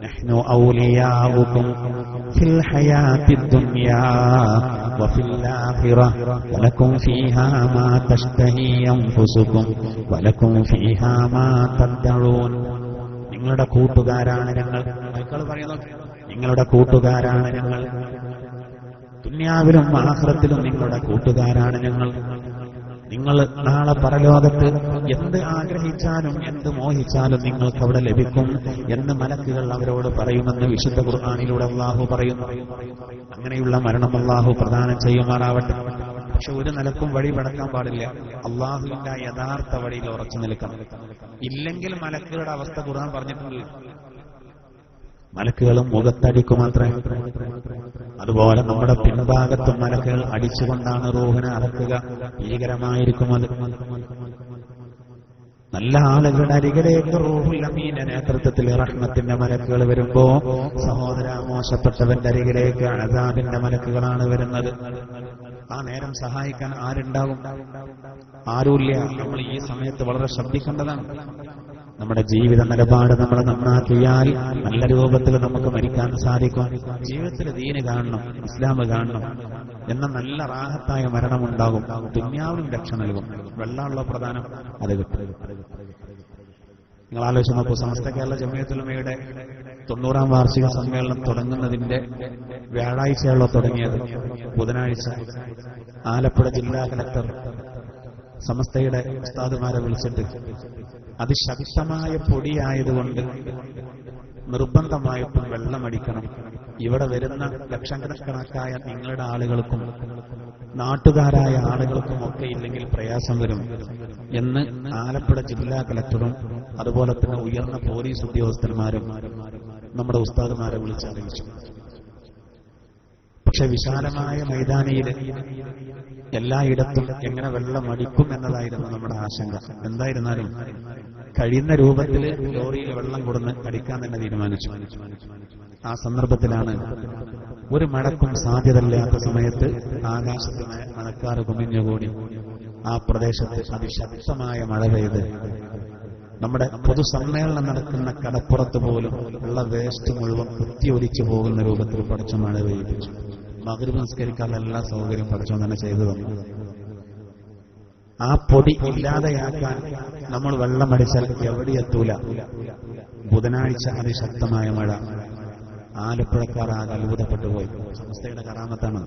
നഹ്നു ഔലിയാഉകും ഫിൽ ഹയാത്തിദ് ദുനിയാ വഫിൽ ആഖിറ വലക്കും ഫീഹാ മാ തഷ്തഹി അൻഫുസുകും വലക്കും ഫീഹാ മാ തദ്ഉൻ. നിങ്ങളുടെ കൂട്ടുകാരാണ് ഞങ്ങൾ. മലക്കുകൾ പറയുന്നു, നിങ്ങളുടെ കൂട്ടുകാരാണ് ഞങ്ങൾ. ദുനിയാവിലും ആഖിറത്തിലും നിങ്ങളുടെ കൂട്ടുകാരാണ് ഞങ്ങൾ. നിങ്ങൾ നാളെ പരലോകത്ത് എന്ത് ആഗ്രഹിച്ചാലും എന്ത് മോഹിച്ചാലും നിങ്ങൾക്ക് അവിടെ ലഭിക്കും എന്ന് മലക്കുകൾ അവരോട് പറയുമെന്ന് വിശുദ്ധ ഖുർആനിലൂടെ അല്ലാഹു പറയുന്നു. അങ്ങനെയുള്ള മരണം അല്ലാഹു പ്രദാനം ചെയ്യുമാറാവട്ടെ. പക്ഷെ ഒരു നിലക്കും വഴി പടക്കാൻ പാടില്ല. അല്ലാഹുവിന്റെ യഥാർത്ഥ വഴിയിൽ ഉറച്ചു നിൽക്കണം. ഇല്ലെങ്കിൽ മലക്കുകളുടെ അവസ്ഥ ഖുർആൻ പറഞ്ഞിട്ടുണ്ട്. മലക്കുകളും മുഖത്തടിക്കുമത്രേ. അതുപോലെ നമ്മുടെ പിൻഭാഗത്തും മലക്കുകൾ അടിച്ചുകൊണ്ടാണ് റൂഹിനെ അറക്കുക. ഭീകരമായിരിക്കും അത്. നല്ല ആളുകളുടെ അരികിലേക്ക് റൂഹുൽ അമീന്റെ നേതൃത്വത്തിൽ റഹ്മത്തിന്റെ മലക്കുകൾ വരുമ്പോ, സഹോദര മോശപ്പെട്ടവന്റെ അരികിലേക്ക് അദാബിന്റെ മലക്കുകളാണ് വരുന്നത്. ആ നേരം സഹായിക്കാൻ ആരുണ്ടാകും? ആരുമില്ല. നമ്മൾ ഈ സമയത്ത് വളരെ ശ്രദ്ധിക്കേണ്ടതാണ്. നമ്മുടെ ജീവിത നിലപാട് നമ്മൾ നന്നാക്കിയാൽ നല്ല രൂപത്തിൽ നമുക്ക് മരിക്കാൻ സാധിക്കും. ജീവിതത്തിൽ ദീന് കാണണം, ഇസ്ലാം കാണണം എന്ന നല്ല റാഹത്തായ മരണമുണ്ടാകും. ദുനിയാവിലും രക്ഷ നൽകും. വെള്ളമുള്ള പ്രധാനം അത് കിട്ടും. നിങ്ങൾ ആലോചിച്ച് നോക്കൂ. സമസ്ത കേരള ജമിയത്തുൽ ഉലമയുടെ 90ാം വാർഷിക സമ്മേളനം തുടങ്ങുന്നതിന്റെ വ്യാഴാഴ്ചയുള്ള തുടങ്ങിയത്. ബുധനാഴ്ച ആലപ്പുഴ ജില്ലാ കലക്ടർ സമസ്തയുടെ ഉസ്താദുമാരെ വിളിച്ചിട്ട് അതിശക്തമായ പൊടിയായതുകൊണ്ട് നിർബന്ധമായിട്ടും വെള്ളമടിക്കണം. ഇവിടെ വരുന്ന ലക്ഷക്കണക്കായ നിങ്ങളുടെ ആളുകൾക്കും നാട്ടുകാരായ ആളുകൾക്കും ഒക്കെ ഇല്ലെങ്കിൽ പ്രയാസം വരും എന്ന് ആലപ്പുഴ ജില്ലാ കലക്ടറും അതുപോലെ തന്നെ ഉയർന്ന പോലീസ് ഉദ്യോഗസ്ഥന്മാരും നമ്മുടെ ഉസ്താദുമാരെ വിളിച്ചറിയിച്ചു. പക്ഷെ വിശാലമായ മൈതാനിയിൽ എല്ലായിടത്തും എങ്ങനെ വെള്ളമടിക്കും എന്നതായിരുന്നു നമ്മുടെ ആശങ്ക. എന്തായിരുന്നാലും കഴിയുന്ന രൂപത്തിൽ ലോറിയിൽ വെള്ളം കൊടുന്ന് അടിക്കാൻ തന്നെ തീരുമാനിച്ചു. ആ സന്ദർഭത്തിലാണ് ഒരു മഴക്കും സാധ്യതയില്ലാത്ത സമയത്ത് ആകാശത്ത് മഴക്കാറ് കുമിഞ്ഞുകൂടി ആ പ്രദേശത്ത് അതിശക്തമായ മഴ പെയ്ത് നമ്മുടെ പൊതുസമ്മേളനം നടക്കുന്ന കടപ്പുറത്ത് പോലും ഉള്ള വേസ്റ്റ് മുഴുവൻ കുത്തിയൊലിച്ചു പോകുന്ന രൂപത്തിൽ പടച്ച മഴ പെയ്യിപ്പിച്ചു. മഗ്‌രിബ് നിസ്കരിക്കാനുള്ള എല്ലാ സൗകര്യം പടച്ചോൻ തന്നെ ചെയ്തു തന്നു. ആ പൊടി ഇല്ലാതെയാക്കാൻ നമ്മൾ വെള്ളമടിച്ചാൽ എവിടെയെത്തൂല. ബുധനാഴ്ച അതിശക്തമായ മഴ. ആലപ്പുഴക്കാർ ആകെ അത്ഭുതപ്പെട്ടു പോയി. സംസ്ഥയുടെ കറാമത്താണ്.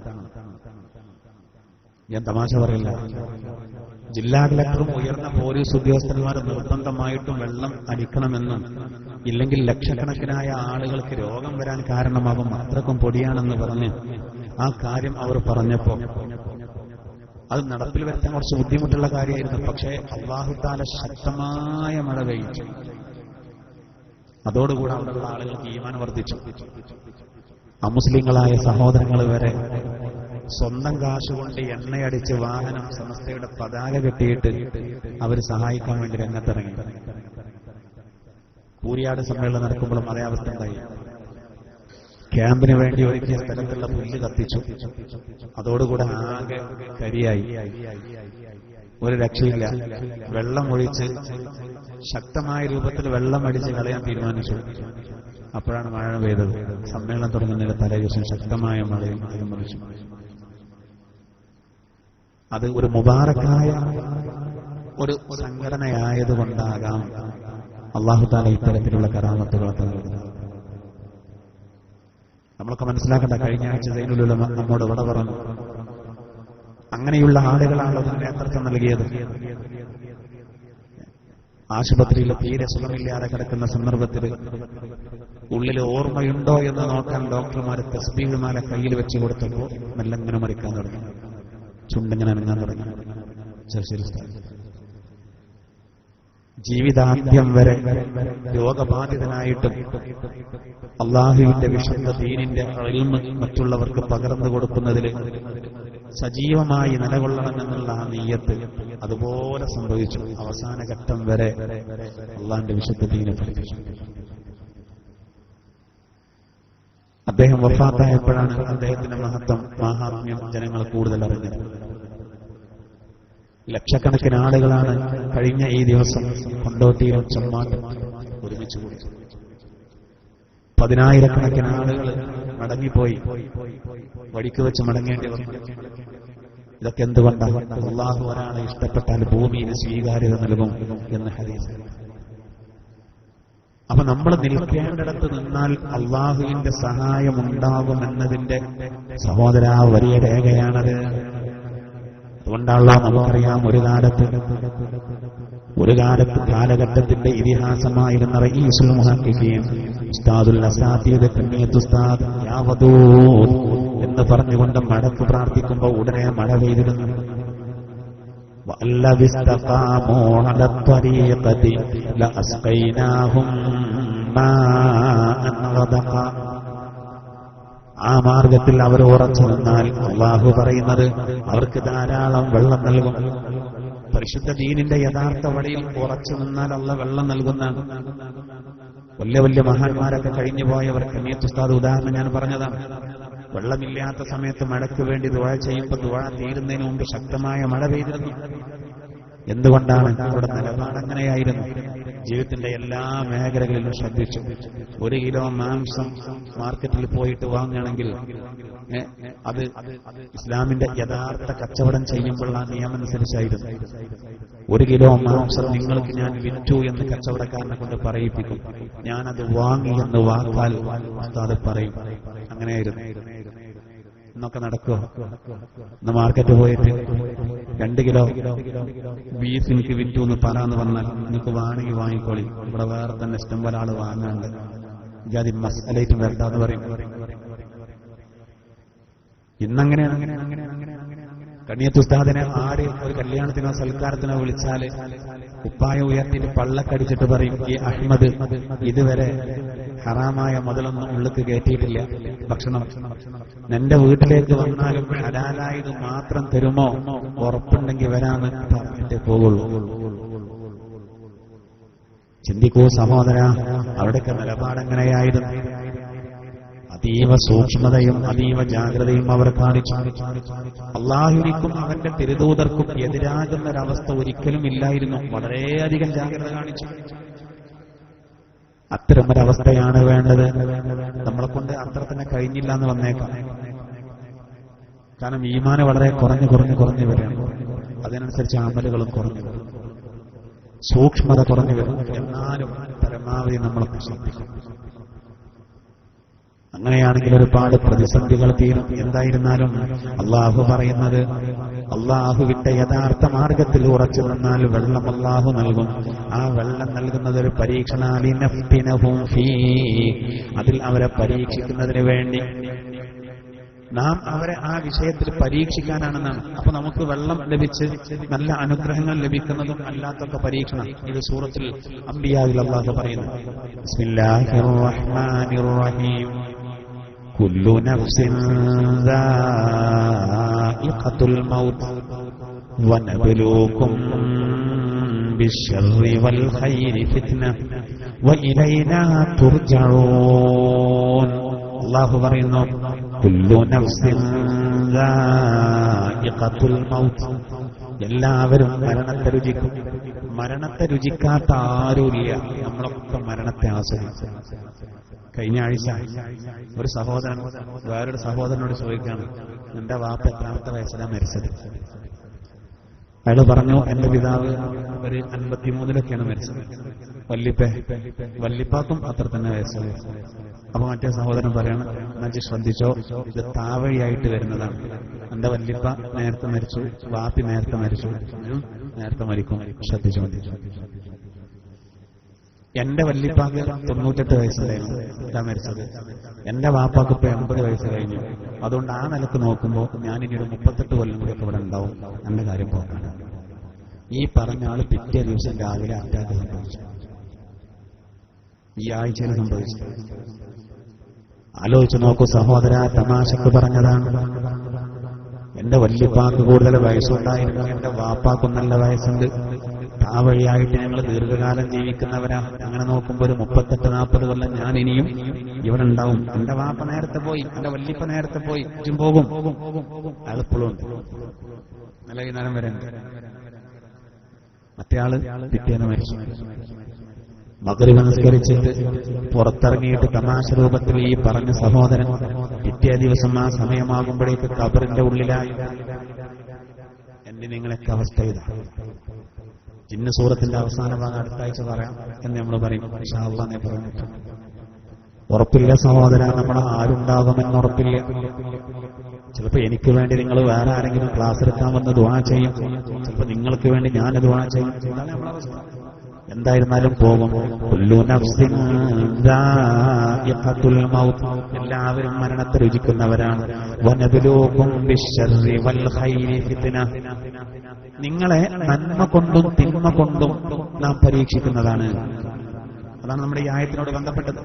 ഞാൻ തമാശ പറയില്ല. ജില്ലാ കളക്ടറും ഉയർന്ന പോലീസ് ഉദ്യോഗസ്ഥന്മാരും നിർബന്ധമായിട്ടും വെള്ളം അടിക്കണമെന്നും ഇല്ലെങ്കിൽ ലക്ഷക്കണക്കിനായ ആളുകൾക്ക് രോഗം വരാൻ കാരണമാകും, അത്രക്കും പൊടിയാണെന്ന് പറഞ്ഞ് ആ കാര്യം അവർ പറഞ്ഞപ്പോ അത് നടപ്പിൽ വരുത്താൻ കുറച്ച് ബുദ്ധിമുട്ടുള്ള കാര്യമായിരുന്നു. പക്ഷേ അല്ലാഹു തആല ശക്തമായ മഴ പെയ്യിച്ചു. അതോടുകൂടെ അവിടെയുള്ള ആളുകൾക്ക് ഈമാൻ വർദ്ധിച്ചു. അമുസ്ലിങ്ങളായ സഹോദരങ്ങൾ വരെ സ്വന്തം കാശുകൊണ്ട് എണ്ണയടിച്ച് വാഹനം സമസ്തയുടെ പതാക കെട്ടിയിട്ട് അവർ സഹായിക്കാൻ വേണ്ടി രംഗത്തിറങ്ങി. കൂരിയാട് സമ്മേളനം നടക്കുമ്പോഴും അതേ അവസ്ഥ ഉണ്ടായി. ക്യാമ്പിന് വേണ്ടി ഒരുക്കിയ സ്ഥലത്തുള്ള പുല്ല് കത്തിച്ചു. അതോടുകൂടെ ആകെ കരിയായി. ഒരു രക്ഷയില്ല. വെള്ളം ഒഴിച്ച് ശക്തമായ രൂപത്തിൽ വെള്ളം അടിച്ച് കളയാൻ തീരുമാനിച്ചു. അപ്പോഴാണ് മഴ പെയ്തത്. സമ്മേളനം തുടങ്ങുന്നതിന് തലേ ദിവസം ശക്തമായ മഴയും ആരംഭിച്ചു. അത് ഒരു മുബാറക്കായ ഒരു സംഘടനയായതുകൊണ്ടാകാം അല്ലാഹു തആല ഇത്തരത്തിലുള്ള കറാമത്തുകളൊക്കെ നൽകുന്നത്. നമ്മളൊക്കെ മനസ്സിലാക്കേണ്ട. കഴിഞ്ഞ ആഴ്ച സൈനുൽ ഉലമ നമ്മോട് ഇവിടെ പറഞ്ഞു. അങ്ങനെയുള്ള ആളുകളാണ് അതിന് നേതൃത്വം നൽകിയത്. ആശുപത്രിയിൽ തീരെ സുഖമില്ലാതെ കിടക്കുന്ന സന്ദർഭത്തിൽ ഉള്ളിൽ ഓർമ്മയുണ്ടോ എന്ന് നോക്കാൻ ഡോക്ടർമാരെ തസ്ബീഹുമാല കയ്യിൽ വെച്ച് കൊടുത്തപ്പോൾ മെല്ലങ്ങനെ മറിക്കാൻ തുടങ്ങി, ചുണ്ടിങ്ങനെ അനങ്ങാൻ തുടങ്ങി. ശരി, ജീവിതാന്ത്യം വരെ രോഗബാധിതനായിട്ടും അള്ളാഹുവിന്റെ വിശുദ്ധ ദീനിന്റെ ഇൽമ് മറ്റുള്ളവർക്ക് പകർന്നു കൊടുക്കുന്നതിൽ സജീവമായി നിലകൊള്ളണമെന്നുള്ള ആ നിയ്യത്ത് അതുപോലെ സംഭവിച്ചു. അവസാന ഘട്ടം വരെ അള്ളാഹിന്റെ വിശുദ്ധ ദീനെ പഠിപ്പിച്ചു. അദ്ദേഹം വഫാത്തായപ്പോഴാണ് അദ്ദേഹത്തിന്റെ മാഹാത്മ്യം ജനങ്ങൾ കൂടുതൽ അറിഞ്ഞത്. ലക്ഷക്കണക്കിന് ആളുകളാണ് കഴിഞ്ഞ ഈ ദിവസം കൊണ്ടോട്ടിയിലും ചെമ്മാട്ടും ഒരുമിച്ച് കൂടി. 10,000-കണക്കിന് ആളുകൾ മടങ്ങിപ്പോയി, വഴിക്ക് വെച്ച് മടങ്ങേണ്ടി വന്നു. ഇതൊക്കെ എന്തുകൊണ്ടാണ്? അള്ളാഹു ഒരാളെ ഇഷ്ടപ്പെട്ടാൽ ഭൂമിയിൽ സ്വീകാര്യത നൽകും എന്ന് ഹദീസ്. അപ്പൊ നമ്മൾ നിൽക്കേണ്ടിടത്ത് നിന്നാൽ അള്ളാഹുവിന്റെ സഹായം ഉണ്ടാകുമെന്നതിന്റെ സഹോദര വലിയ രേഖയാണത്. അതുകൊണ്ടാണല്ലോ നമുക്കറിയാം, ഒരു കാലഘട്ടത്തിന്റെ ഇതിഹാസമായിരുന്ന റഈസുൽ മുഹഖിഖീൻ ഉസ്താദുൽ അസാതീദ് കണ്ണിയത്ത് ഉസ്താദ് യാ വദൂദ് എന്ന് പറഞ്ഞുകൊണ്ട് മടക്ക് പ്രാർത്ഥിക്കുമ്പോൾ ഉടനെ മഴ പെയ്തിരുന്നു. വല്ലവിസ്തഖാമൂ അലാ ത്വരീഖതി ലഅസ്ഖൈനാഹും മാഅൻ ഗദഖ. ആ മാർഗത്തിൽ അവർ ഉറച്ചു നിന്നാൽ അല്ലാഹു പറയുന്നത് അവർക്ക് ധാരാളം വെള്ളം നൽകും. പരിശുദ്ധ ദീനിന്റെ യഥാർത്ഥ വഴിയിൽ ഉറച്ചു നിന്നാൽ അല്ലാഹു വെള്ളം നൽകുന്ന വലിയ വലിയ മഹാന്മാരൊക്കെ കഴിഞ്ഞു പോയവർ. കണ്ണിയത്ത് ഉസ്താദ് ഉദാഹരണം ഞാൻ പറഞ്ഞതാണ്. വെള്ളമില്ലാത്ത സമയത്ത് മഴയ്ക്ക് വേണ്ടി ദുആ ചെയ്യുമ്പോൾ ദുആ തീരുന്നതിന് മുമ്പ് ശക്തമായ മഴ പെയ്തിരുന്നു. എന്തുകൊണ്ടാണ്? അവരുടെ നിലപാട് അങ്ങനെയായിരുന്നു. ജീവിതത്തിന്റെ എല്ലാ മേഖലകളിലും ശ്രദ്ധിച്ചു. 1 കിലോ മാംസം മാർക്കറ്റിൽ പോയിട്ട് വാങ്ങുകയാണെങ്കിൽ അത് ഇസ്ലാമിന്റെ യഥാർത്ഥ കച്ചവടം ചെയ്യുമ്പോഴുള്ള നിയമം അനുസരിച്ചായിരുന്നു. 1 കിലോ മാംസം നിങ്ങൾക്ക് ഞാൻ വിറ്റു എന്ന് കച്ചവടക്കാരനെ കൊണ്ട് പറയിപ്പിക്കും. ഞാനത് വാങ്ങി എന്ന് വാക്കാൽ അത് പറയും. അങ്ങനെയായിരുന്നു. ഇന്നൊക്കെ നടക്കുമോ? ഇന്ന് മാർക്കറ്റ് പോയിട്ട് 2 കിലോ ബീഫ് എനിക്ക് വിറ്റു എന്ന് പറയാന്ന് പറഞ്ഞാൽ നിങ്ങൾക്ക് വേണമെങ്കിൽ വാങ്ങിക്കോളി, ഇവിടെ വേറെ തന്നെ ഇഷ്ടം പോലെ ആള് വാങ്ങാണ്ട്, ജാതി മസാലയിട്ടും വരണ്ടാന്ന് പറയും. ഇന്നങ്ങനെയാണ്. കണ്ണിയത്ത് ഉസ്താദിനെ ആര് ഒരു കല്യാണത്തിനോ സൽക്കാരത്തിനോ വിളിച്ചാല് കുപ്പായ ഉയർത്തിയിട്ട് പള്ളക്കടിച്ചിട്ട് പറയും, ഈ അഹ്മദ് ഇതുവരെ ഹറാമായ മുതലൊന്നും ഉള്ളിക്ക് കയറ്റിയിട്ടില്ല, ഭക്ഷണം എന്റെ വീട്ടിലേക്ക് വന്നാലും ഹലാലായത് മാത്രം തരുമോ, ഉറപ്പുണ്ടെങ്കിൽ വരാന്ന് പറഞ്ഞിട്ടേ പോകുള്ളൂ. ചിന്തിക്കൂ സഹോദര, അവിടേക്ക് നിലപാടെങ്ങനെയായിരുന്നു? അതീവ സൂക്ഷ്മതയും അതീവ ജാഗ്രതയും അവർ കാണിച്ചു. അള്ളാഹുവിനും അവന്റെ തിരുദൂതർക്കും എതിരാകുന്ന ഒരവസ്ഥ ഒരിക്കലും ഇല്ലായിരുന്നു. വളരെയധികം ജാഗ്രത കാണിച്ചു. അത്തരമൊരവസ്ഥയാണ് വേണ്ടത്. നമ്മളെ കൊണ്ട് അത്ര തന്നെ കഴിഞ്ഞില്ല എന്ന് വന്നേക്കാം. കാരണം ഈമാന് വളരെ കുറഞ്ഞു വരികയാണ്. അതിനനുസരിച്ച് അമലുകളും കുറഞ്ഞു വരും, സൂക്ഷ്മത കുറഞ്ഞു വരും. എന്നാലും പരമാവധി നമ്മളൊക്കെ ശ്രദ്ധിക്കും. അങ്ങനെയാണെങ്കിൽ ഒരുപാട് പ്രതിസന്ധികൾ തീരും. എന്തായിരുന്നാലും അള്ളാഹു പറയുന്നത്, അള്ളാഹുവിന്റെ യഥാർത്ഥ മാർഗത്തിൽ ഉറച്ചു നിന്നാൽ വെള്ളം അള്ളാഹു നൽകും. ആ വെള്ളം നൽകുന്നത് ഒരു പരീക്ഷണാലിനഫ്തിനഹും ഫീ, അതിൽ അവരെ പരീക്ഷിക്കുന്നതിന് വേണ്ടി. നാം അവരെ ആ വിഷയത്തിൽ പരീക്ഷിക്കാനാണെന്നാണ്. അപ്പൊ നമുക്ക് വെള്ളം ലഭിച്ച് നല്ല അനുഗ്രഹങ്ങൾ ലഭിക്കുന്നതും അല്ലാത്തൊക്കെ പരീക്ഷണം. ഇത് സൂറത്തുൽ അംബിയായിൽ അല്ലാഹു പറയുന്നു. ബിസ്മില്ലാഹിർ റഹ്മാനിർ റഹീം. കുല്ലു നഫ്സിൻ ദാഇഖത്തുൽ മൗത്ത് വനബ്ലൂകും ബിശ്ശർരി വൽ ഖൈരി ഫിത്ന വഇലൈനാ തുർജഊൻ. അല്ലാഹു പറയുന്നു, കുല്ലു നഫ്സിൻ ദാഇഖത്തുൽ മൗത്ത്, എല്ലാവരും മരണത്തെ രുചിക്കും. മരണത്തെ രുചിക്കാത്ത ആരുമില്ല. നമ്മളൊക്കെ മരണത്തെ ആസ്വദിക്കും. കഴിഞ്ഞ ആഴ്ച ഒരു സഹോദരൻ വേറൊരു സഹോദരനോട് ചോദിക്കുകയാണ്, എന്റെ വാപ്പ എത്രാമത്തെ വയസ്സിലാണ് മരിച്ചത്? അയാൾ പറഞ്ഞു, എന്റെ പിതാവ് ഒരു 53-ലൊക്കെയാണ് മരിച്ചത്. വല്ലിപ്പാക്കും അത്ര തന്നെ വയസ്സായി. അപ്പൊ മറ്റേ സഹോദരൻ പറയാണ്, എന്നു ശ്രദ്ധിച്ചോ, ഇത് താവഴിയായിട്ട് വരുന്നതാണ്. എന്റെ വല്ലിപ്പ നേരത്തെ മരിച്ചു, വാപ്പി നേരത്തെ മരിച്ചു, നേരത്തെ മരിക്കും, ശ്രദ്ധിച്ചു. എന്റെ വല്യപ്പാക്ക് 98 വയസ്സുണ്ടായിരുന്നു, ഇതാ മരിച്ചത്. എന്റെ വാപ്പാക്ക് ഇപ്പൊ 80 വയസ്സ് കഴിഞ്ഞു. അതുകൊണ്ട് ആ നിലക്ക് നോക്കുമ്പോൾ ഞാനിനി ഒരു 38 കൊല്ലം കൂടി ഇവിടെ ഉണ്ടാവും. എന്റെ കാര്യം പോകാനാണ്. ഈ പറഞ്ഞ ആള് പിറ്റേ ദിവസം രാവിലെ അറ്റാക്ക് സംഭവിച്ചു. ഈ ആഴ്ചയിൽ സംഭവിച്ചു. ആലോചിച്ച് നോക്കൂ സഹോദര, തമാശക്ക് പറഞ്ഞതാണ്. എന്റെ വല്യപ്പാക്ക് കൂടുതൽ വയസ്സുണ്ടായിരുന്നു, എന്റെ വാപ്പാക്കും നല്ല വയസ്സുണ്ട്. ആ വഴിയായിട്ട് ഞങ്ങൾ ദീർഘകാലം ജീവിക്കുന്നവരാ. അങ്ങനെ നോക്കുമ്പോൾ ഒരു 38-40 കൊല്ലം ഞാൻ ഇനിയും ഇവിടെ ഉണ്ടാവും. എന്റെ വാപ്പ നേരത്തെ പോയി, എന്റെ വല്യപ്പ നേരത്തെ പോയി, ഇച്ചും പോകും. അയാളിപ്പോഴും ഉണ്ട്, നല്ല വൈകുന്നേരം വരെ ഉണ്ട്. മറ്റേ ആള് പിറ്റേന്ന് മരിച്ചു. മഗ്‌രിബ് നമസ്കരിച്ചിട്ട് പുറത്തിറങ്ങിയിട്ട് തമാശ രൂപത്തിൽ ഈ പറഞ്ഞ സഹോദരൻ പിറ്റേ ദിവസം ആ സമയമാകുമ്പോഴേക്ക് ഖബറിന്റെ ഉള്ളിലായി. എന്റെ നിങ്ങളൊക്കെ അവസ്ഥ ഇതാ. ജിന്ന് സൂറത്തിന്റെ അവസാന ഭാഗം അടുത്ത ആഴ്ച പറയാം എന്ന് നമ്മൾ പറയും. ഇൻഷാ അല്ലാഹ് എന്നേ പറഞ്ഞിട്ട് ഉറപ്പില്ല സഹോദര, നമ്മൾ ആരുണ്ടാകുമെന്ന് ഉറപ്പില്ല. ചിലപ്പോ എനിക്ക് വേണ്ടി നിങ്ങൾ വേറെ ആരെങ്കിലും ക്ലാസ് എടുക്കാമെന്ന് ദുആ ചെയ്യും, ചിലപ്പോ നിങ്ങൾക്ക് വേണ്ടി ഞാൻ ദുആ ചെയ്യും. ഇതാണ് നമ്മുടെ അവസ്ഥ. എന്തായിരുന്നാലും പോകും. കുല്ലു നഫ്സിൻ ദാഇഖത്തുൽ മൗത്ത്, എല്ലാവരും മരണത്തെ രുചിക്കുന്നവരാണ്. വനബ്ലൂകും ബിശ്ശർരി വൽ ഖൈരി ഫിത്ന, നിങ്ങളെ നന്മ കൊണ്ടും തിന്മ കൊണ്ടും നാം പരീക്ഷിക്കുന്നതാണ്. അതാണ് നമ്മുടെ ഈ ആയത്തിനോട് ബന്ധപ്പെട്ടത്.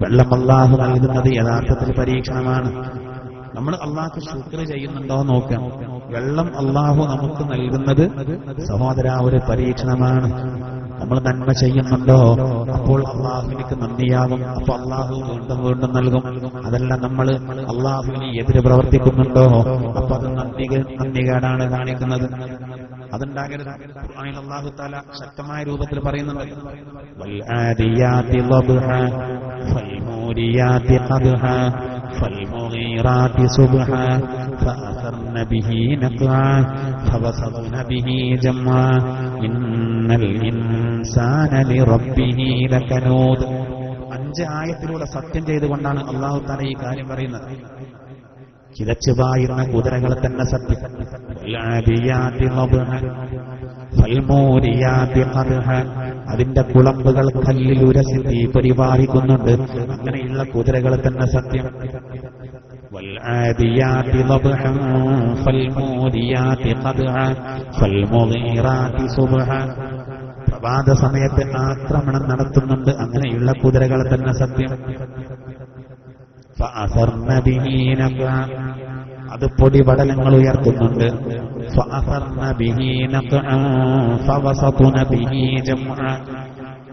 വെള്ളം അല്ലാഹു നൽകുന്നത് യഥാർത്ഥത്തിൽ പരീക്ഷണമാണ്. നമ്മൾ അള്ളാഹ്ക്ക് ശുക്ർ ചെയ്യുന്നുണ്ടോ നോക്കാം. വെള്ളം അള്ളാഹു നമുക്ക് നൽകുന്നത് സഹോദര ഒരു പരീക്ഷണമാണ്. നമ്മൾ നന്മ ചെയ്യുന്നുണ്ടോ, അപ്പോൾ അള്ളാഹുവിനിക്ക് നന്ദിയാകും. അപ്പൊ അള്ളാഹു വീണ്ടും വീണ്ടും നൽകും. അതല്ല നമ്മൾ അള്ളാഹുവിന് എതിര് പ്രവർത്തിക്കുന്നുണ്ടോ, അപ്പൊ അത് നന്ദികേടാണ് കാണിക്കുന്നത്. അതുണ്ടാകരുത്. ഖുർആനിൽ അല്ലാഹു തആല ശക്തമായ രൂപത്തിൽ പറയുന്നുണ്ട്. വൽ ആദിയാതി ളബ്ഹ ഫൽമൂരിയാതി ഖദ്ഹ ഫൽമുഗീറാതി സുബ്ഹ ഫഅസർന ബിഹി നഖ്അ ഫവസത്ന ബിഹി ജംഅ ഇന്നൽ ഇൻസാന ലിറബ്ബിഹി ലകനൂദ്. 5 ആയത്തിലൂടെ സത്യം ചെയ്തുകൊണ്ടാണ് അല്ലാഹു തആല ഈ കാര്യം പറയുന്നത്. കിതച്ചു പായുന്ന കുതിരകളെ തന്നെ സത്യം. അതിന്റെ കുളമ്പുകൾ കല്ലിൽ ഉരസി തീ പരിപാലിക്കുന്നുണ്ട്. അങ്ങനെയുള്ള കുതിരകളെ തന്നെ സത്യം. പ്രഭാത സമയത്ത് ആക്രമണം നടത്തുന്നുണ്ട്. അങ്ങനെയുള്ള കുതിരകളെ തന്നെ സത്യം. അത് പൊടിപടലങ്ങൾ ഉയർത്തുന്നുണ്ട്.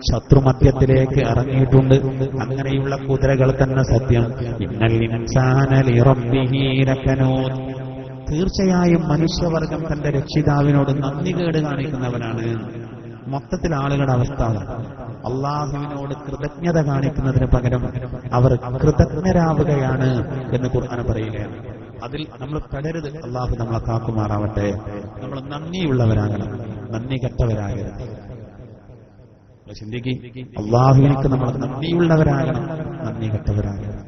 ശത്രുമധ്യത്തിലേക്ക് ഇറങ്ങിയിട്ടുണ്ട്. അങ്ങനെയുള്ള കുതിരകൾ തന്നെ സത്യം. ഇന്നൽ ഇൻസാന ലിറബ്ബിഹി ലകനൂദ്, തീർച്ചയായും മനുഷ്യവർഗം തന്റെ രക്ഷിതാവിനോട് നന്ദികേട് കാണിക്കുന്നവനാണ്. മൊത്തത്തിൽ ആളുകളുടെ അവസ്ഥ അള്ളാഹുവിനോട് കൃതജ്ഞത കാണിക്കുന്നതിന് പകരം അവർ കൃതജ്ഞരാവുകയാണ് എന്ന് ഖുർആൻ പറയുകയാണ്. അതിൽ നമ്മൾ പെടരുത്. അള്ളാഹു നമ്മളെ കാക്കുമാറാവട്ടെ. നമ്മൾ നന്ദിയുള്ളവരാകണം, നന്ദി കെട്ടവരാകരുത്. ചിന്തിക്ക്, അള്ളാഹുവിനേക്ക് നമ്മൾ നന്ദിയുള്ളവരാകണം, നന്ദി കെട്ടവരാകരുത്.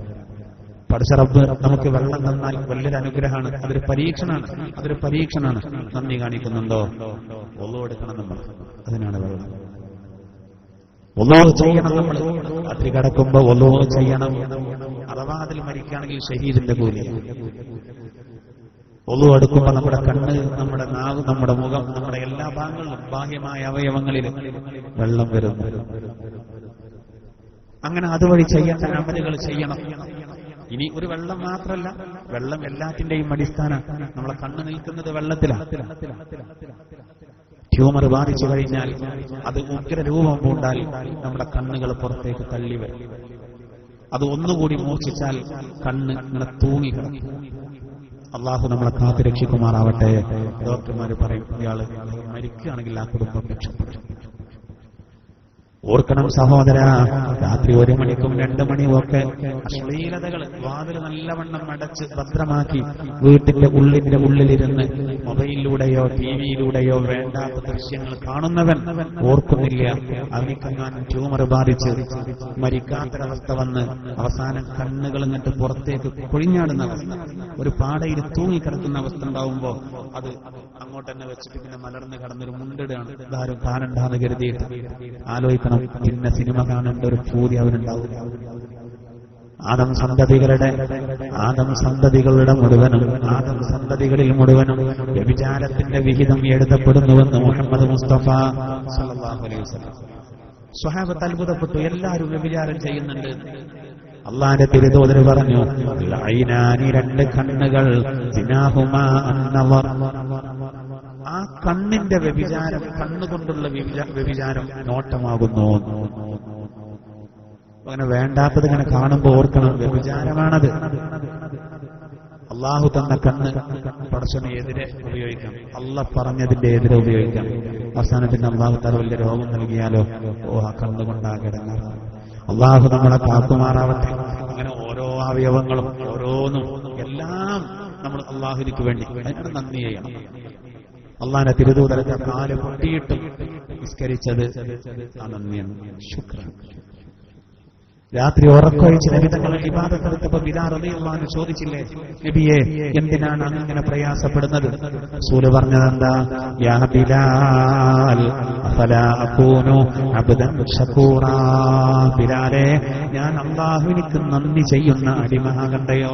പടച്ച റബ്ബ് നമുക്ക് വെള്ളം തന്നാൽ വലിയൊരു അനുഗ്രഹമാണ്. അതൊരു പരീക്ഷണമാണ്, അതൊരു പരീക്ഷണമാണ്. നന്ദി കാണിക്കുന്നുണ്ടോ? ഒളു എടുക്കണം നമ്മൾ, അതിനാണ് വെള്ളം. ഒളു ചെയ്യണം. നമ്മൾ രാത്രി കിടക്കുമ്പോ ഒളു ചെയ്യണം. അഥവാ അതിൽ മരിക്കുകയാണെങ്കിൽ ഷഹീദിന്റെ കൂലി. ഒളു എടുക്കുമ്പോ നമ്മുടെ കണ്ണ്, നമ്മുടെ നാവ്, നമ്മുടെ മുഖം, നമ്മുടെ എല്ലാ ഭാഗങ്ങളിലും ബാഹ്യമായ അവയവങ്ങളിലും വെള്ളം വരുന്നു. അങ്ങനെ അതുവഴി ചെയ്യേണ്ട അമലുകൾ ചെയ്യണം. ഇനി ഒരു വെള്ളം മാത്രമല്ല, വെള്ളം എല്ലാറ്റിന്റെയും അടിസ്ഥാനം. നമ്മളെ കണ്ണ് നിൽക്കുന്നത് വെള്ളത്തിലാണ്. ട്യൂമർ ബാധിച്ചു കഴിഞ്ഞാൽ അത് ഉഗ്രരൂപം പൂണ്ടാൽ നമ്മുടെ കണ്ണുകൾ പുറത്തേക്ക് തള്ളി വരും. അത് ഒന്നുകൂടി മൂർച്ഛിച്ചാൽ കണ്ണ് ഇങ്ങനെ തൂങ്ങിക്കിടക്കും. അള്ളാഹു നമ്മളെ കാത്തു രക്ഷിക്കുമാറാവട്ടെ. ഡോക്ടർമാര് പറയും ഇയാള് മരിക്കുകയാണെങ്കിൽ ആ കുടുംബം രക്ഷപ്പെടും. ഓർക്കണം സഹോദര, രാത്രി 1 മണിക്കും 2 മണിയും ഒക്കെ അശ്ലീലതകൾ വാതിൽ നല്ലവണ്ണം അടച്ച് ഭദ്രമാക്കി വീട്ടിന്റെ ഉള്ളിലിരുന്ന് മൊബൈലിലൂടെയോ ടിവിയിലൂടെയോ വേണ്ടാത്ത ദൃശ്യങ്ങൾ കാണുന്നവൻ ഓർക്കുന്നില്ല അവനിക്കെങ്ങാനും ട്യൂമർ ബാധിച്ച് മരിക്കാത്തൊരവസ്ഥ വന്ന് അവസാനം കണ്ണുകൾ എന്നിട്ട് പുറത്തേക്ക് കൊഴിഞ്ഞാടുന്ന അവസ്ഥ, ഒരു പാടയിൽ തൂങ്ങിക്കിടക്കുന്ന അവസ്ഥ ഉണ്ടാവുമ്പോ അത് അങ്ങോട്ട് തന്നെ വെച്ചിട്ട് പിന്നെ മലർന്ന് കടന്നൊരു മുണ്ടിടാണ്, ഇതാരും കാണണ്ടാന്ന് കരുതിയിട്ട് ആലോചിക്കണം. പിന്നെ സിനിമ കാണേണ്ട ഒരു പൂതി അവനുണ്ടാവും. ആദം സന്തതികളിൽ മുഴുവനും വ്യഭിചാരത്തിന്റെ വിഹിതം എഴുതപ്പെടുന്നുവെന്ന് മുഹമ്മദ് മുസ്തഫ സല്ലല്ലാഹു അലൈഹി വസല്ലം. സ്വഹാബത്ത് അത്ഭുതപ്പെട്ടു, എല്ലാവരും വ്യഭിചാരം ചെയ്യുന്നുണ്ട്. അള്ളാന്റെ തിരുദൂതർ പറഞ്ഞു, ലൈനാനി രണ്ട് കണ്ണുകൾ, സിനാഹുമാ അന്നവർ. ആ കണ്ണിന്റെ വ്യഭിചാരം, കണ്ണുകൊണ്ടുള്ള വ്യഭിചാരം നോട്ടമാകുന്നു. അങ്ങനെ വേണ്ടാത്തത് ഇങ്ങനെ കാണുമ്പോൾ ഓർക്കണം, വ്യഭിചാരമാണത്. അള്ളാഹു തന്ന കണ്ണ് പടച്ചവന് എതിരെ ഉപയോഗിക്കാം, അള്ളാഹ് പറഞ്ഞതിന്റെ എതിരെ ഉപയോഗിക്കാം. അവസാനത്തിന് അള്ളാഹു തആല വലിയ രോഗം നൽകിയാലോ, ആ കണ്ണുകൊണ്ടാകിടങ്ങ. അള്ളാഹു നമ്മളെ കാക്കുമാറാവട്ടെ. അങ്ങനെ ഓരോ അവയവങ്ങളും ഓരോന്നും എല്ലാം നമ്മൾ അള്ളാഹുവിന് വേണ്ടി അതിനോട് നന്ദി ചെയ്യണം. അള്ളാഹിന്റെ തിരുദൂതരത്തെ കാല് പൊട്ടിയിട്ടും നിസ്കരിച്ചത് ആ നന്ദിയാണ്, ശുക്രൻ. രാത്രി ഉറക്കൊഴിച്ച് നബി തങ്ങൾ ഇബാദത്ത് എടുത്തപ്പോൾ ബിലാൽ റളിയല്ലാഹു അൻഹു ചോദിച്ചില്ലേ, നബിയെ എന്തിനാണ് അങ്ങനെ പ്രയാസപ്പെടുന്നത്? റസൂൽ പറഞ്ഞതെന്താ? യാ ബിലാൽ അഫലാ അകൂനു അബ്ദൻ ശകൂറാ. ബിലാലേ, ഞാൻ അല്ലാഹുവിനിക്ക് നന്ദി ചെയ്യുന്ന അടിമയാകണ്ടയോ?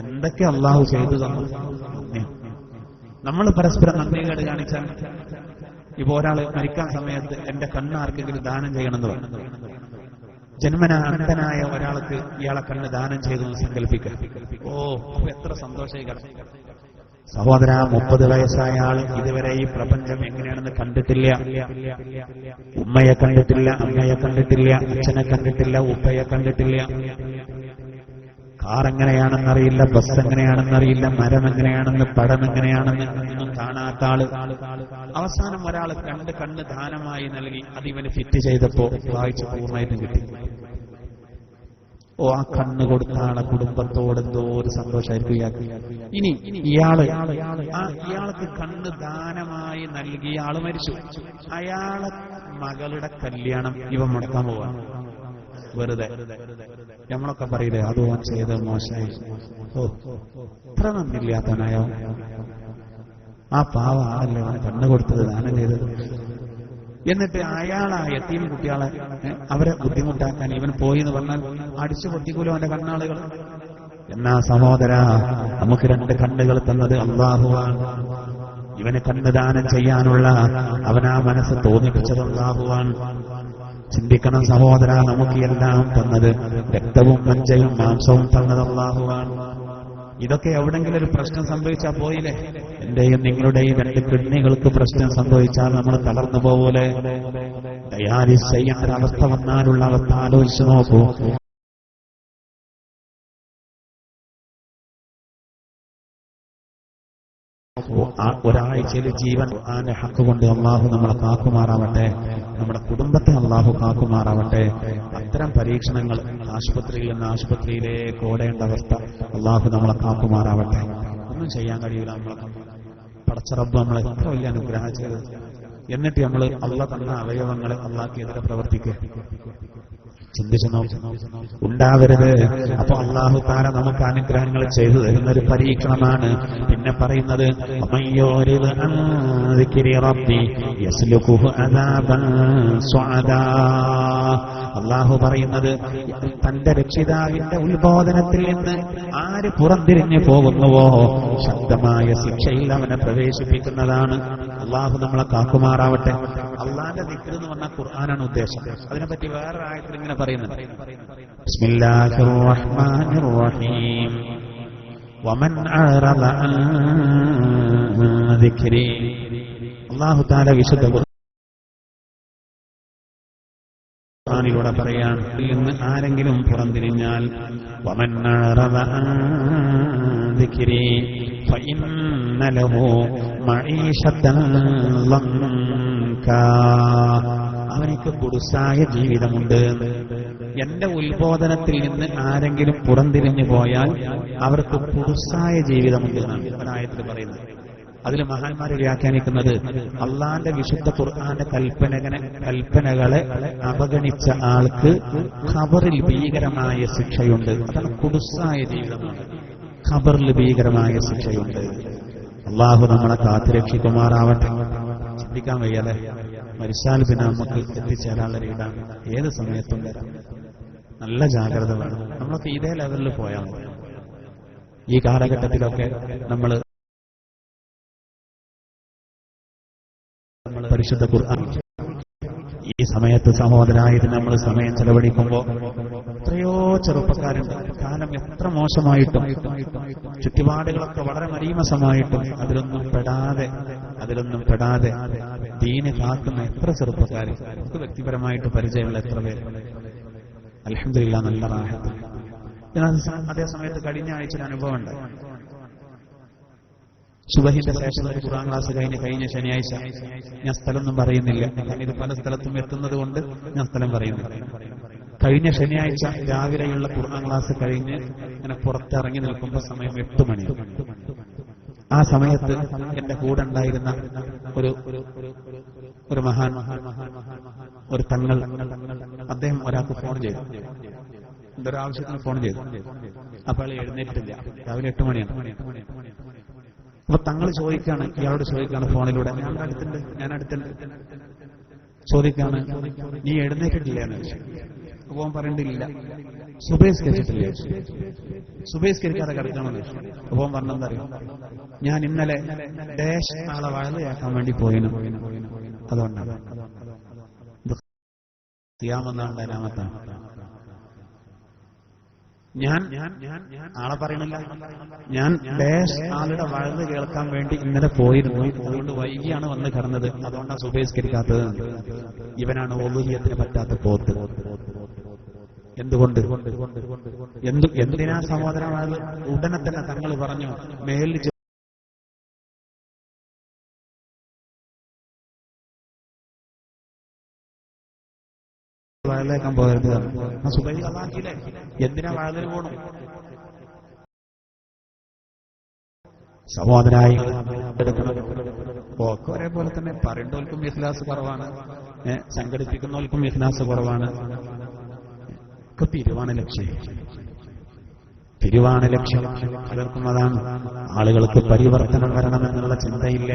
എന്തൊക്കെ അല്ലാഹു ചെയ്തു തന്നു. നമ്മൾ പരസ്പരം നന്ദികേട് കാണിച്ചാൽ, ഇപ്പൊ ഒരാൾ മരിക്കാൻ സമയത്ത് എന്റെ കണ്ണാർക്കെങ്കിലും ദാനം ചെയ്യണമെന്ന് പറഞ്ഞു. ജന്മന അന്ധനായ ഒരാൾക്ക് ഇയാളെ കണ്ണ് ദാനം ചെയ്തു സങ്കല്പിക്കുക. എത്ര സന്തോഷിക്കണം സഹോദര. 30 വയസ്സായ ആൾ ഇതുവരെ ഈ പ്രപഞ്ചം എങ്ങനെയാണെന്ന് കണ്ടിട്ടില്ല. ഉമ്മയെ കണ്ടിട്ടില്ല, അമ്മയെ കണ്ടിട്ടില്ല, അച്ഛനെ കണ്ടിട്ടില്ല, ഉപ്പയെ കണ്ടിട്ടില്ല. കാർ എങ്ങനെയാണെന്നറിയില്ല, ബസ് എങ്ങനെയാണെന്നറിയില്ല, മരം എങ്ങനെയാണെന്ന്, പടം എങ്ങനെയാണെന്ന് ഒന്നും കാണാത്ത ആള്. അവസാനം ഒരാൾ കണ്ണ് ദാനമായി നൽകി, അതിവന് ഫിറ്റ് ചെയ്തപ്പോ വായിച്ച് പൂർണ്ണമായിട്ടും കിട്ടി. ആ കണ്ണ് കൊടുത്ത ആളെ കുടുംബത്തോട് എന്തോ ഒരു സന്തോഷമായിരിക്കും ഇയാൾക്ക്. ഇനി ഇയാൾക്ക് കണ്ണ് ദാനമായി നൽകിയ ആള് മരിച്ചു. അയാളെ മകളുടെ കല്യാണം ഇവൻ മുടക്കാൻ പോവാ. വെറുതെ നമ്മളൊക്കെ പറയില്ലേ, അത് ഓൻ ചെയ്ത് മോശമായി. ഇത്ര നന്ദില്ലാത്തവനായോ? ആ പാവ ആളല്ലേ അവന് കണ്ണ് കൊടുത്തത്, ദാനം ചെയ്തത്. എന്നിട്ട് അയാളാ യതീം കുട്ടികളെ അവരെ ബുദ്ധിമുട്ടാക്കാൻ ഇവൻ പോയി എന്ന് പറഞ്ഞാൽ അടിച്ചു പൊട്ടിക്കൂലോ അവന്റെ കണ്ണാളുകൾ. എന്നാ സഹോദര, നമുക്ക് 2 കണ്ണുകൾ തന്നത് അല്ലാഹുവാണ്. ഇവന് കണ്ണ് ദാനം ചെയ്യാനുള്ള അവനാ മനസ്സ് തോന്നിപ്പിച്ചത് അല്ലാഹുവാണ്. ചിന്തിക്കണം സഹോദര, നമുക്ക് എല്ലാം തന്നത് രക്തവും മജ്ജയും മാംസവും തന്നത് അല്ലാഹുവാണ്. ഇതൊക്കെ എവിടെങ്കിലും ഒരു പ്രശ്നം സംഭവിച്ചാൽ പോയില്ലേ? എന്റെയും നിങ്ങളുടെയും 2 കിഡ്നികൾക്ക് പ്രശ്നം സംഭവിച്ചാൽ നമ്മൾ തളർന്നു പോകൂലെ? ഡയാലിസ് ചെയ്യേണ്ട അവസ്ഥ വന്നാലുള്ള അവസ്ഥ ആലോചിച്ചു നോക്കൂ. ഒരാഴ്ചയിൽ ജീവൻ ആന്റെ ഹക്ക് കൊണ്ട് അള്ളാഹു നമ്മളെ കാക്കുമാറാവട്ടെ, നമ്മുടെ കുടുംബത്തെ അള്ളാഹു കാക്കുമാറാവട്ടെ. അത്തരം പരീക്ഷണങ്ങൾ ആശുപത്രിയിൽ നിന്ന് ആശുപത്രിയിലേക്ക് ഓടേണ്ട അവസ്ഥ അള്ളാഹു നമ്മളെ കാക്കുമാറാവട്ടെ. ഒന്നും ചെയ്യാൻ കഴിയില്ല. നമ്മളെ പടച്ച റബ്ബ് നമ്മളെ എത്ര വലിയ അനുഗ്രഹം ചെയ്തത്. എന്നിട്ട് നമ്മൾ അള്ളാഹ് തന്ന അവയവങ്ങളെ അള്ളാഹ്ക്ക് എതിരെ പ്രവർത്തിക്കുക. ചിന്തിച്ചു നോക്കും ഉണ്ടാവരുത്. അപ്പൊ അല്ലാഹു തആല നമുക്ക് അനുഗ്രഹങ്ങൾ ചെയ്തു തരുന്ന ഒരു പരീക്ഷണമാണ്. പിന്നെ പറയുന്നത് അല്ലാഹു പറയുന്നത്, തന്റെ രക്ഷിതാവിന്റെ ഉത്ബോധനത്തിൽ നിന്ന് ആര് പുറംതിരിഞ്ഞു പോകുന്നുവോ ശക്തമായ ശിക്ഷയിൽ അവനെ പ്രവേശിപ്പിക്കുന്നതാണ്. അല്ലാഹു നമ്മളെ കാക്കുമാറാവട്ടെ. അള്ളാന്റെ ദിക്ർ എന്ന് പറഞ്ഞാൽ ഖുർആനാണ് ഉദ്ദേശം. അതിനെപ്പറ്റി വേറെ ആയത്തിൽ ഇങ്ങനെ പറയുന്നുണ്ട്, ബിസ്മില്ലാഹിർ റഹ്മാനിർ റഹീം വമൻ അറദ അൻ ദിക്രി. അല്ലാഹു തആല വിശുദ്ധ ഖുർആനിലൂടെ പറയാൻ, ഇതിൽ നിന്ന് ആരെങ്കിലും പുറംതിരിഞ്ഞാൽ വമൻ അറദ അൻ ദിക്രി ഫഇന്ന ലഹു മഈശത്തൻ ലൻകാ. അവനിക്ക് കുടുസായ ജീവിതമുണ്ട്. എന്റെ ഉത്ബോധനത്തിൽ നിന്ന് ആരെങ്കിലും പുറംതിരിഞ്ഞു പോയാൽ അവർക്ക് കുടുസായ ജീവിതമുണ്ട് എന്നാണ് ഒരായത്തിൽ പറയുന്നത്. അതിൽ മഹാന്മാരെ വ്യാഖ്യാനിക്കുന്നത് അള്ളാന്റെ വിശുദ്ധ ഖുർആന്റെ കൽപ്പനകളെ അവഗണിച്ച ആൾക്ക് ഖബറിൽ ഭീകരമായ ശിക്ഷയുണ്ട്. അതാണ് കുടുസായ ജീവിതമാണ്. ഖബറിൽ ഭീകരമായ ശിക്ഷയുണ്ട്. അള്ളാഹു നമ്മളെ കാത്തുരക്ഷിക്കുമാറാവട്ടെ. ചിന്തിക്കാൻ വയ്യാതെ മരിച്ചാൽ പിന്നെ നമുക്ക് എത്തിച്ചേരാനുള്ള ഇടാണ് ഏത് സമയത്തും വരാം. നല്ല ജാഗ്രത വേണം. നമ്മളൊക്കെ ഇതേ ലെവലിൽ പോയാൽ മതി. ഈ കാലഘട്ടത്തിലൊക്കെ നമ്മൾ പരിശുദ്ധ ഖുർആൻ ഈ സമയത്ത് സഹോദരായിട്ട് നമ്മൾ സമയം ചെലവഴിക്കുമ്പോൾ എത്രയോ ചെറുപ്പക്കാരുണ്ട്. കാലം എത്ര മോശമായിട്ടും ചുറ്റുപാടുകളൊക്കെ വളരെ മരീമസമായിട്ടും അതിലൊന്നും പെടാതെ ദീന് കാക്കുന്ന എത്ര ചെറുപ്പക്കാർ നമുക്ക് വ്യക്തിപരമായിട്ട് പരിചയമുള്ള എത്ര പേര്. അൽഹംദുലില്ലാഹ് നല്ല റാഹത്ത്. അതേ സമയത്ത് കഴിഞ്ഞ ആഴ്ച ഒരു അനുഭവം ഉണ്ട്. സുബഹിന്റെ ശേഷം ഒരു ഖുർആൻ ക്ലാസ് കഴിഞ്ഞ ശനിയാഴ്ച, ഞാൻ സ്ഥലമൊന്നും പറയുന്നില്ല, കാരണം ഇത് പല സ്ഥലത്തും എത്തുന്നത് കൊണ്ട് ഞാൻ സ്ഥലം പറയുന്നില്ല. കഴിഞ്ഞ ശനിയാഴ്ച രാവിലെയുള്ള ഖുർആൻ ക്ലാസ് കഴിഞ്ഞ് ഇങ്ങനെ പുറത്തിറങ്ങി നിൽക്കുമ്പോൾ സമയം 8 മണി. ആ സമയത്ത് എന്റെ കൂടെ ഉണ്ടായിരുന്ന ഒരു മഹാൻ, ഒരു തങ്ങൾ, അദ്ദേഹം ഒരാൾക്ക് ഫോൺ ചെയ്തു. എന്തൊരാവശ്യത്തിന് ഫോൺ ചെയ്തു. അപ്പോൾ അയാൾ എഴുന്നേറ്റില്ല. രാവിലെ 8 മണിയാണ്. അപ്പൊ തങ്ങൾ ചോദിക്കാണ്, ഇയാളോട് ചോദിക്കാണ് ഫോണിലൂടെ, ഞാൻ അടുത്തുണ്ട് ചോദിക്കാണ്, നീ എഴുന്നേറ്റിട്ടില്ല എന്ന് ചോദിച്ചു. അപ്പൊ അവൻ പറയണ്ടില്ല. സുബഹിസ്കരിച്ചിട്ടില്ലേ? സുബഹിസ്കരിക്കാതെ കിടക്കണമെന്ന് ചോദിച്ചു. അപ്പൊ അവൻ പറഞ്ഞെന്താ അറിയാം, ഞാൻ ഇന്നലെ ഡാഷ് ആളെ വയലയാക്കാൻ വേണ്ടി പോയിന്, അതുകൊണ്ടാണ്. ഖിയാമത്താണ്, ഡൈനാമത്താണ്. ഞാൻ ആളെ പറയണില്ല, ഞാൻ ഡാഷ് ആളുടെ വഴുത് കേൾക്കാൻ വേണ്ടി ഇന്നലെ പോയിരുന്നു, അതുകൊണ്ട് വൈകിയാണ് വന്ന് കിടന്നത്, അതുകൊണ്ടാണ് സുബഹിസ്കരിക്കാത്തത്. ഇവനാണ് ഉളുഹിയ്യത്തിന് പറ്റാത്ത പോത്ത്. എന്തുകൊണ്ട്? എന്തിനാ സഹോദരമായത്? ഉടനെ തന്നെ തങ്ങൾ പറഞ്ഞു, മേലിൽ വയലേക്കാൻ പോകരുത്. സുബഹി അതാക്കിയില്ലേ, എന്തിനാ വയലിന് പോകണം? സഹോദരായി എടുക്കണം. ഒക്കെ ഒരേപോലെ തന്നെ. പറയേണ്ടവർക്കും ഇഖ്ലാസ് കുറവാണ്, സംഘടിപ്പിക്കുന്നവർക്കും ഇഖ്ലാസ് കുറവാണ്. പിരിവാണ് ലക്ഷ്യം. പലർക്കും അതാണ്. ആളുകൾക്ക് പരിവർത്തനം വരണമെന്നുള്ള ചിന്തയില്ല.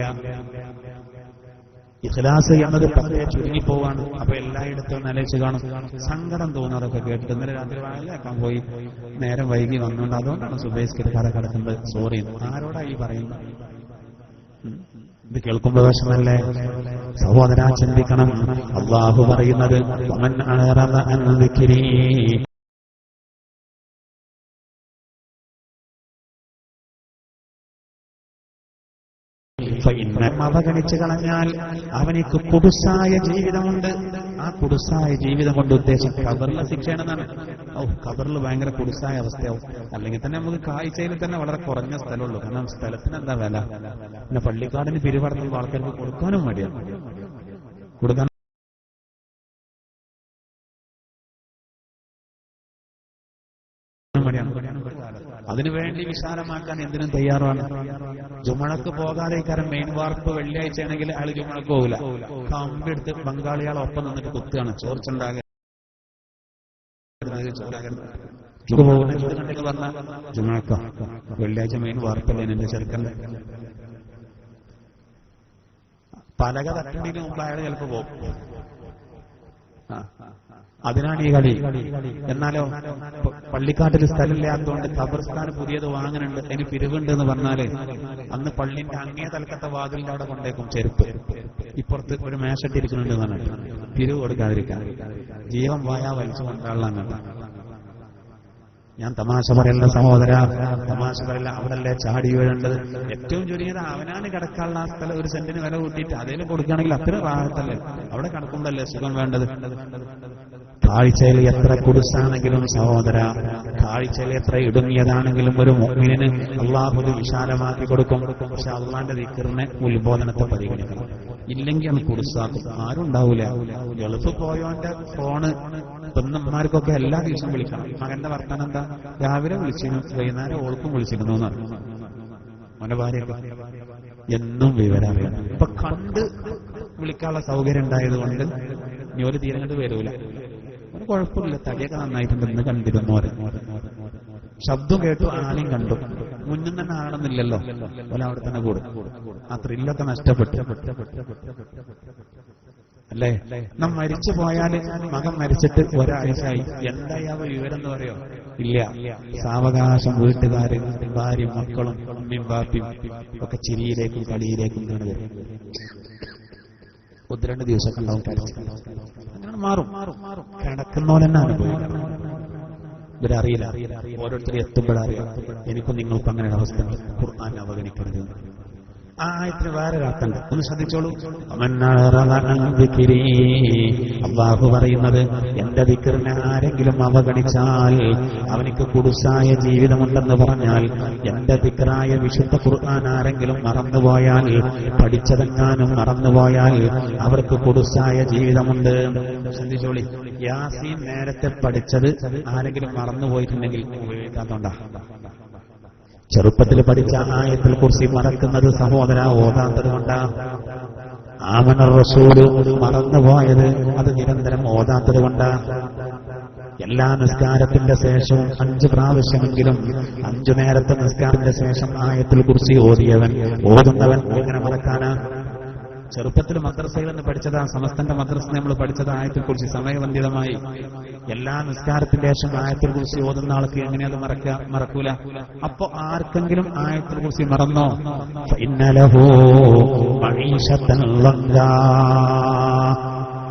ഇഖ്ലാസ് എന്നത് പത്തേ ചുരുങ്ങിപ്പോവാണ്. അപ്പൊ എല്ലായിടത്തും നിലച്ച് കാണും. സങ്കടം തോന്നുന്നതൊക്കെ കേട്ടിട്ട് ഇന്നലെ രാത്രി വയലേക്കാൻ പോയി, നേരം വൈകി വന്നുകൊണ്ട് അതുകൊണ്ടാണ് സുബഹിസ്കരിക്കാതെ കിടക്കുന്നത്. സോറി, ആരോടായി പറയുന്നു? ഇത് കേൾക്കുമ്പോൾ വിഷമല്ലേ? സഹോദരാ, ചിന്തിക്കണം. അല്ലാഹു പറയുന്നത്, വമൻ അഅറദ അൻ ദിക്രി അവഗണിച്ചു കളഞ്ഞാൽ അവനിക്ക് കുടുസായ ജീവിതമുണ്ട്. ആ കുടുസായ ജീവിതം കൊണ്ട് ഉദ്ദേശം ഖബറിലെ ശിക്ഷയാണെന്നാണ്. ഖബറിൽ ഭയങ്കര കുടുസായ അവസ്ഥയാവും. അല്ലെങ്കിൽ തന്നെ നമുക്ക് കാഴ്ചയിൽ തന്നെ വളരെ കുറഞ്ഞ സ്ഥലമുള്ളൂ. കാരണം സ്ഥലത്തിന് എന്താ വില? പിന്നെ പള്ളിക്കാടിന് പിരിവടത്തുള്ള ആൾക്കാർക്ക് കൊടുക്കാനും മടിയാണ്. കൊടുക്കാൻ അതിനുവേണ്ടി വിശാലമാക്കാൻ എന്തിനും തയ്യാറാണ്. ജുമഴക്ക് പോകാതെ കാരണം മെയിൻ വാർപ്പ് വെള്ളിയാഴ്ച ആണെങ്കിൽ അയാൾ ജുമഴക്ക് പോകില്ല. കമ്പെടുത്ത് ബംഗാളിയാളെ ഒപ്പം നിന്നിട്ട് കുത്തുകയാണ്. ചോർച്ചുണ്ടാകരുത് പറഞ്ഞ ജുമഴക്ക വെള്ളിയാഴ്ച മെയിൻ വാർപ്പല്ലേ എന്റെ ചെറുക്കന്റെ പലക തട്ടണ്ടിന് മുമ്പ് അയാൾ ചിലപ്പോ പോകും. അതിനാണ് ഈ കളി. എന്നാലോ പള്ളിക്കാട്ടിൽ സ്ഥലമില്ലാത്തതുകൊണ്ട് ഖബർസ്ഥാൻ പുതിയത് വാങ്ങുന്നുണ്ട്, അതിന് പിരിവുണ്ട് എന്ന് പറഞ്ഞാല് അന്ന് പള്ളിന്റെ അങ്ങേ തലക്കത്തെ വാതിലിന്റെ അവിടെ കൊണ്ടേക്കും ചെരുപ്പ്. ഇപ്പുറത്ത് ഒരു മേശട്ടിരിക്കുന്നുണ്ട് എന്ന് പറഞ്ഞിട്ട് പിരിവ് കൊടുക്കാതിരിക്കാൻ. ജീവൻ വായാ വലിച്ചു കൊണ്ടാളാണ് അങ്ങോട്ട്. ഞാൻ തമാശ പറയല്ല സഹോദര, തമാശ പറയല്ല. അവിടല്ലേ ചാടി വീഴേണ്ടത്. ഏറ്റവും ചുരുങ്ങിയത് അവനാണ് കിടക്കാനുള്ള ആ സ്ഥലം ഒരു സെന്റിന് വില കൂട്ടിയിട്ട് അതേലും കൊടുക്കുകയാണെങ്കിൽ അത്ര റാഹത്തല്ലേ. അവിടെ കിടക്കുമ്പോഴല്ലേ സുഖം വേണ്ടത്. കാഴ്ചയിൽ എത്ര കുടുസാണെങ്കിലും സഹോദര, കാഴ്ചയിൽ എത്ര ഇടുങ്ങിയതാണെങ്കിലും ഒരു മുഅ്മിനിന് അല്ലാഹു വിശാലമാക്കി കൊടുക്കും. പക്ഷെ അള്ളാന്റെ ദിക്റിനെ ഉത്ബോധനത്തെ പരിഗണിക്കണം. ഇല്ലെങ്കിൽ അത് കുടുസാക്കും. ആരും ഉണ്ടാവൂല. ഗൾഫ് പോയവന്റെ ഫോണ് പെണ്ണന്മാർക്കൊക്കെ എല്ലാ ദിവസവും വിളിക്കണം. മകന്റെ വർത്തമാനം എന്താ? രാവിലെ വിളിച്ചിരുന്നു, വൈകുന്നേരം ഓൾക്കും വിളിച്ചിരുന്നു എന്ന് പറഞ്ഞു. അവന്റെ ഭാര്യയൊക്കെ എന്നും വിവരം അറിയാം. ഇപ്പൊ കണ്ട് വിളിക്കാനുള്ള സൗകര്യം ഉണ്ടായതുകൊണ്ട് ഇനി ഒരു തീരെ കണ്ട് വരൂല. ഒരു കുഴപ്പമില്ല, തടിയൊക്കെ നന്നായിട്ടുണ്ട്, ഇന്ന് കണ്ടിരുന്നു. ശബ്ദം കേട്ടു, ആളെയും കണ്ടു. മുന്നും തന്നെ ആണെന്നില്ലല്ലോ, പോലെ അവിടെ തന്നെ കൂടും. ആ ത്രില്ലൊക്കെ നഷ്ടപ്പെട്ടു അല്ലേ? നാം മരിച്ചു പോയാല്, മകൻ മരിച്ചിട്ട് ഒരാഴ്ചയായി, എന്തായാവ വിവരം എന്ന് പറയോ? ഇല്ല. സാവകാശം വീട്ടുകാര്, ഭാര്യയും മക്കളും ഉമ്മയും ബാപ്പിയും ഒക്കെ ചിരിയിലേക്കും കളിയിലേക്കും വരും. 1-2 ദിവസമൊക്കെ ഉണ്ടാവും കരച്ച്. അങ്ങനെ മാറും. കിടക്കുന്നോലെന്നെ അനുഭവിക്കണം. ഇവരറിയില്ല, ഓരോരുത്തരും എത്തുമ്പോഴറിയാം. എനിക്കും നിങ്ങൾക്കും അങ്ങനെ അവസ്ഥ. ഖുർആൻ അവഗണിക്കരുത്. ആ ആയത്തിന് വേറെ അർത്ഥമുണ്ട്, ഒന്ന് ശ്രദ്ധിച്ചോളൂ. അല്ലാഹു പറയുന്നത്, എന്റെ ദിക്റിനെ ആരെങ്കിലും അവഗണിച്ചാൽ അവനിക്ക് കുടുസായ ജീവിതമുണ്ടെന്ന് പറഞ്ഞാൽ, എന്റെ ദിക്റായ വിശുദ്ധ ഖുർആൻ ആരെങ്കിലും മറന്നുപോയാൽ, പഠിച്ചതെങ്ങാനും മറന്നുപോയാൽ അവർക്ക് കുടുസായ ജീവിതമുണ്ട്. ശ്രദ്ധിച്ചോളി, യാസീൻ നേരത്തെ പഠിച്ചത് ആരെങ്കിലും മറന്നുപോയിട്ടുണ്ടെങ്കിൽ ഉപയോഗിക്കാത്തോണ്ടാ. ചെറുപ്പത്തിൽ പഠിച്ച ആയത്തുൽ കുർസി മറക്കുന്നത് സഹോദര ഓതാത്തത് കൊണ്ടാ. ആമന റസൂല് മറന്നുപോയത് അത് നിരന്തരം ഓതാത്തത് കൊണ്ടാ. എല്ലാ നിസ്കാരത്തിന്റെ ശേഷവും 5 പ്രാവശ്യമെങ്കിലും 5 നേരത്തെ നിസ്കാരത്തിന്റെ ശേഷം ആയത്തുൽ കുർസി ഓതുന്നവൻ എങ്ങനെ മറക്കാനാ? ചെറുപ്പത്തിൽ മദ്രസയിൽ നിന്ന് പഠിച്ചതാ, സമസ്തന്റെ മദ്രസ നമ്മൾ പഠിച്ചത് ആയത്തുൽ കുർസി സമയബന്ധിതമായി. എല്ലാ നിസ്കാരത്തിന്റെ ശേഷം ആയത്തുൽ കുർസി ഓതുന്ന ആൾക്ക് എങ്ങനെയത് മറക്കൂല? അപ്പൊ ആർക്കെങ്കിലും ആയത്തുൽ കുർസി മറന്നോ,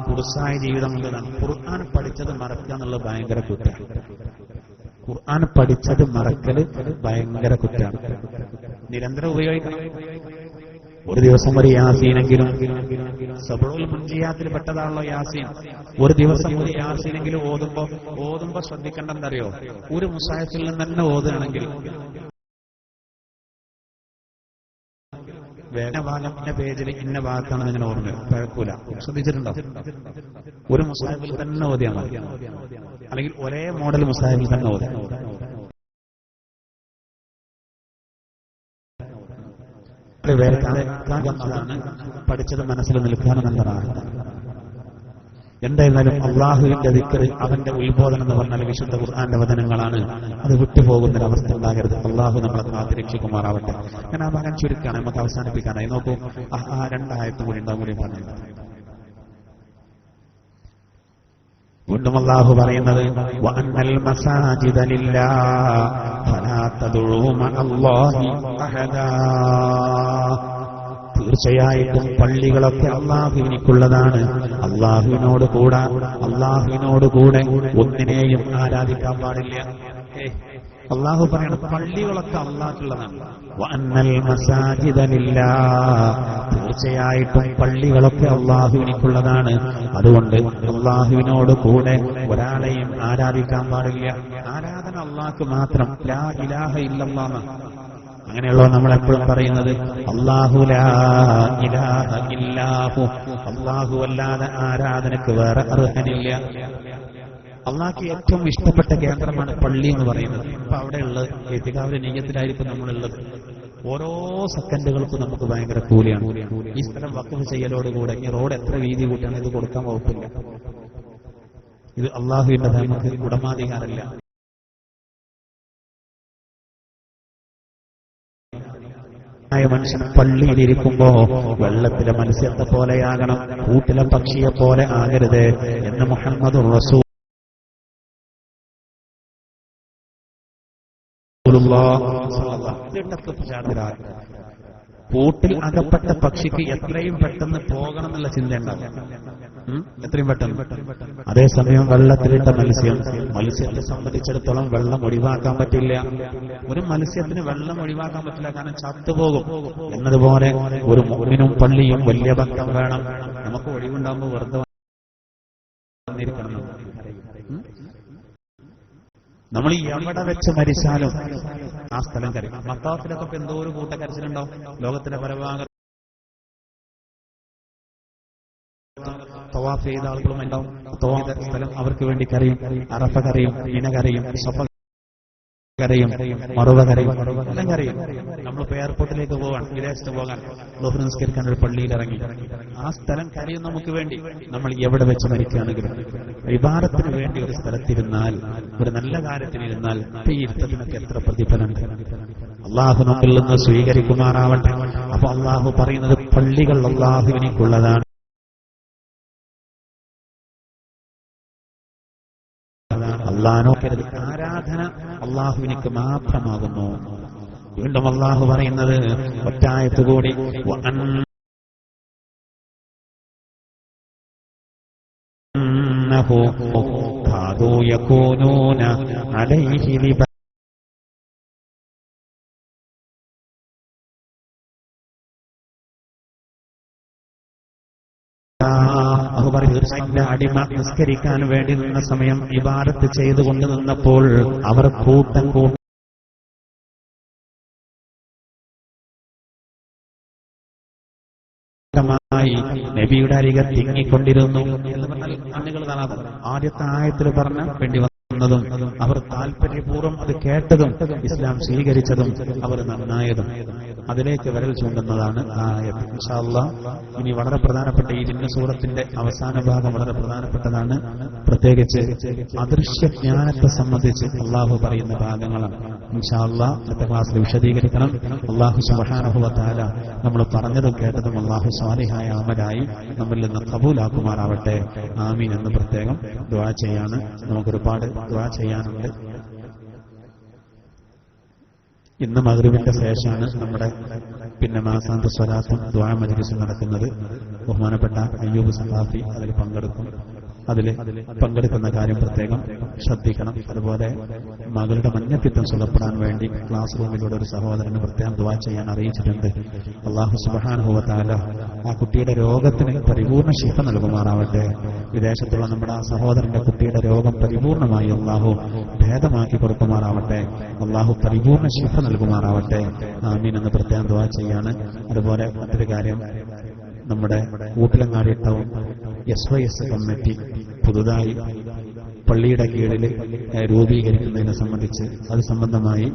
കുർസായ ജീവിതം ഉള്ളതാണ്. ഖുർആൻ പഠിച്ചത് മറക്കുക എന്നുള്ളത് ഭയങ്കര കുറ്റാണ്. ഖുർആൻ പഠിച്ചത് മറക്കല് ഭയങ്കര കുറ്റാണ്. നിരന്തരം ഉപയോഗിക്കണം. ഒരു ദിവസം ഒരു യാസീനെങ്കിലും, സബറുൽ മുൻജിയാത്തിൽ പെട്ടതാണല്ലോ യാസീൻ. ഒരു ദിവസം ഒരു യാസീനെങ്കിലും ഓതുമ്പോ ശ്രദ്ധിക്കേണ്ടെന്നറിയോ? ഒരു മുസാഹിഫിൽ നിന്ന് തന്നെ ഓതുകയാണെങ്കിൽ ഭാഗം ഇന്ന പേജിൽ ഇന്ന ഭാഗത്താണ് ഇങ്ങനെ ഓർമ്മ കുഴപ്പമില്ല. ശ്രദ്ധിച്ചിട്ടുണ്ടോ? ഒരു മുസാഹിഫിൽ തന്നെ ഓതിയാൽ മതി, അല്ലെങ്കിൽ ഒരേ മോഡൽ മുസാഹിഫിൽ തന്നെ ഓതാം. അതാണ് പഠിച്ചത് മനസ്സിൽ നിൽക്കാനെന്നതാണ്. എന്തായിരുന്നാലും അള്ളാഹുവിന്റെ ദിക്ർ, അവന്റെ ഉത്ബോധനം എന്ന് പറഞ്ഞാൽ വിശുദ്ധ ഖുർആന്റെ വചനങ്ങളാണ്. അത് വിട്ടുപോകുന്നൊരവസ്ഥ ഉണ്ടാകരുത്. അള്ളാഹു നമ്മളെ കാത്തിരക്ഷിക്കുമാറാവട്ടെ. ഞാൻ ആ ഭാഗം ചുരുക്കാണ്, നമുക്ക് അവസാനിപ്പിക്കാനായി. നോക്കൂ, ആ 2 ആയത്തും കൂടി ഉണ്ടാവും കൂടി പറഞ്ഞു. വീണ്ടും അല്ലാഹു പറയുന്നത്, വഅന്നൽ മസാജിദ ലില്ലാഹ് ഫലാ തദ്ഉ മഅല്ലാഹി അഹദാ. തീർച്ചയായിട്ടും പള്ളികളൊക്കെ അള്ളാഹുവിനുള്ളതാണ്. അള്ളാഹുവിനോട് കൂടെ ഒന്നിനെയും ആരാധിക്കാൻ പാടില്ല. അള്ളാഹു പറയണം, പള്ളികളൊക്കെ അള്ളാഹുള്ളതാണ്. വഅന്നൽ മസാജിദ ലില്ലാഹ്, തീർച്ചയായിട്ടും പള്ളികളൊക്കെ അള്ളാഹുവിനുള്ളതാണ്. അതുകൊണ്ട് അള്ളാഹുവിനോട് കൂടെ ഒരാളെയും ആരാധിക്കാൻ പാടില്ല. ആരാധന അള്ളാഹ്ക്ക് മാത്രം. ലാ ഇലാഹ ഇല്ലല്ലാഹ്. അങ്ങനെയുള്ളോ നമ്മളെപ്പോഴും പറയുന്നത്, അല്ലാഹു ലാ ഇലാഹ ഇല്ലാഹു, അല്ലാഹു അല്ലാതെ ആരാധനക്ക് വേറെ അർഹനില്ല. അള്ളാഹ്ക്ക് ഏറ്റവും ഇഷ്ടപ്പെട്ട കേന്ദ്രമാണ് പള്ളി എന്ന് പറയുന്നത്. ഇപ്പൊ അവിടെയുള്ള എത്തിക്കാവിലെ നെയ്യത്തിലായിരിക്കും നമ്മളുള്ളത്. ഓരോ സെക്കൻഡുകൾക്കും നമുക്ക് ഭയങ്കര കൂലിയാണ്. ഈ സ്ഥലം വഖഫ് ചെയ്യലോടുകൂടെ ഈ റോഡ് എത്ര വീതി കൂട്ടിയാണ്, ഇത് കൊടുക്കാൻ വകുപ്പില്ല. ഇത് അള്ളാഹുവിന്റെ നമുക്ക് ഉടമാധികാരമില്ല. മനുഷ്യൻ പള്ളിയിലിരിക്കുമ്പോ വെള്ളത്തിലെ മത്സ്യത്തെ പോലെയാകണം, കൂട്ടിലെ പക്ഷിയെ പോലെ ആകരുത് എന്ന് മുഹമ്മദുർ റസൂൽ. കൂട്ടിൽ അകപ്പെട്ട പക്ഷിക്ക് എത്രയും പെട്ടെന്ന് പോകണം എന്നുള്ള ചിന്ത ഉണ്ടാകും. എത്രയും പെട്ടെന്ന്. അതേസമയം വെള്ളത്തിലിട്ട മത്സ്യത്തെ സംബന്ധിച്ചിടത്തോളം വെള്ളം ഒഴിവാക്കാൻ പറ്റില്ല. ഒരു മത്സ്യത്തിന് വെള്ളം ഒഴിവാക്കാൻ പറ്റില്ല, കാരണം ചത്തുപോകും. എന്നതുപോലെ ഒരു മുഅ്മിനും പള്ളിയും വലിയ ബന്ധം വേണം. നമുക്ക് ഒഴിവുണ്ടാകുമ്പോൾ വെറുതെ വന്നിരിക്കണം. നമ്മൾ എവിടെ വെച്ച് മരിച്ചാലും ആ സ്ഥലം കരയും. മത്താഫിലൊക്കെ ഇപ്പൊ എന്തോ ഒരു കൂട്ടക്കരച്ചിലുണ്ടാവും. ലോകത്തിന്റെ പരഭാഗത്ത് തവാഫ് ചെയ്ത ആളുകളും ഉണ്ടാവും. തവാഫ് സ്ഥലം അവർക്ക് വേണ്ടി കരയും. അറഫ കരയും, മിന കരയും, സഫ കരയും, മറുവ കരയും, എല്ലാം കരയും. നമ്മളിപ്പോ എയർപോർട്ടിലേക്ക് പോകാൻ, വിദേശത്ത് പോകാൻ, ളുഹർ നിസ്കരിക്കാൻ ഒരു പള്ളിയിൽ ഇറങ്ങി, ആ സ്ഥലം കരയും നമുക്ക് വേണ്ടി. നമ്മൾ എവിടെ വെച്ച് മരിക്കുകയാണെങ്കിലും ഇബാദത്തിന് വേണ്ടി ഒരു സ്ഥലത്തിരുന്നാൽ, ഒരു നല്ല കാര്യത്തിനിരുന്നാൽ ഈ ഇരുത്തത്തിനൊക്കെ എത്ര പ്രതിഫലമുണ്ട്. അള്ളാഹു നമ്മിൽ നിന്ന് സ്വീകരിക്കുമാറാവട്ടെ. അപ്പൊ അള്ളാഹു പറയുന്നത് പള്ളികൾ അള്ളാഹുവിനേക്കുള്ളതാണ്. അള്ളാഹുവിനോക്കരുത്, ആരാധന അള്ളാഹുവിനേക്ക് മാത്രമാകുന്നു. വീണ്ടും അള്ളാഹു പറയുന്നത് ഒറ്റായത്ത് കൂടി, അടിമ നിസ്കരിക്കാൻ വേണ്ടി നിന്ന സമയം ഇബാദത്ത് ചെയ്തുകൊണ്ട് നിന്നപ്പോൾ അവർ കൂട്ടം നബിയുടെ അരികെ തിങ്ങിക്കൊണ്ടിരുന്നു എന്ന് പറഞ്ഞാൽ കണ്ണുകൾ കാണാതെ ആദ്യത്തെ ആയത്തിൽ പറഞ്ഞ വേണ്ടി വന്നതും അവർ താല്പര്യപൂർവ്വം അത് കേട്ടതും ഇസ്ലാം സ്വീകരിച്ചതും അവർ നന്നായതും അതിലേക്ക് വിരൽ ചൂണ്ടുന്നതാണ് ആയത്ത്. ഇൻഷാ അല്ലാഹ് ഇനി വളരെ പ്രധാനപ്പെട്ട ഈ ജിന്ന സൂറത്തിന്റെ അവസാന ഭാഗം വളരെ പ്രധാനപ്പെട്ടതാണ്. പ്രത്യേകിച്ച് അദൃശ്യ ജ്ഞാനത്തെ സംബന്ധിച്ച് അള്ളാഹു പറയുന്ന ഭാഗങ്ങളാണ്. ഇൻഷാ അല്ലാഹ് അടുത്ത ക്ലാസ്സിൽ വിശദീകരിക്കണം. അള്ളാഹു സുബ്ഹാനഹു വ തആല നമ്മൾ പറഞ്ഞതും കേട്ടതും അള്ളാഹു സ്വാലിഹായ അമലായി നമ്മിൽ നിന്ന് ഖബൂലാക്കുമാറാവട്ടെ. ആമീൻ എന്ന് പ്രത്യേകം ദുആ ചെയ്യാണ്. നമുക്കൊരുപാട് ദുആ ചെയ്യാനുണ്ട്. ഇന്ന് മഗ്രിബിന്റെ ശേഷമാണ് നമ്മുടെ മാസാന്ത സ്വലാത്തും ദുആ മജ്ലിസും നടക്കുന്നത്. ബഹുമാനപ്പെട്ട അയ്യൂബ് സഖാഫി അതിൽ പങ്കെടുക്കും. അതിൽ പങ്കെടുക്കുന്ന കാര്യം പ്രത്യേകം ശ്രദ്ധിക്കണം. അതുപോലെ മകളുടെ മഞ്ഞപ്പിത്തം സുഖപ്പെടാൻ വേണ്ടി ക്ലാസ് റൂമിലൂടെ ഒരു സഹോദരന് പ്രത്യേകം ദുആ ചെയ്യാൻ അറിയിച്ചിട്ടുണ്ട്. അല്ലാഹു സുബ്ഹാനഹു വ തആല ആ കുട്ടിയുടെ രോഗത്തിന് പരിപൂർണ്ണ ശിഫ നൽകുമാറാവട്ടെ. വിദേശത്തുള്ള നമ്മുടെ ആ സഹോദരന്റെ കുട്ടിയുടെ രോഗം പരിപൂർണമായി അല്ലാഹു ഭേദമാക്കി കൊടുക്കുമാറാവട്ടെ. അല്ലാഹു പരിപൂർണ്ണ ശിഫ നൽകുമാറാവട്ടെ. ആമീൻ എന്ന് പ്രത്യേകം ദുആ ചെയ്യാണ്. അതുപോലെ മറ്റൊരു കാര്യം, നമ്മുടെ ഊട്ടിലങ്ങാടി ടൗൺ SYS കമ്മിറ്റി പുതുതായി പള്ളിയുടെ കീഴിൽ രൂപീകരിക്കുന്നതിനെ സംബന്ധിച്ച് അത് സംബന്ധമായി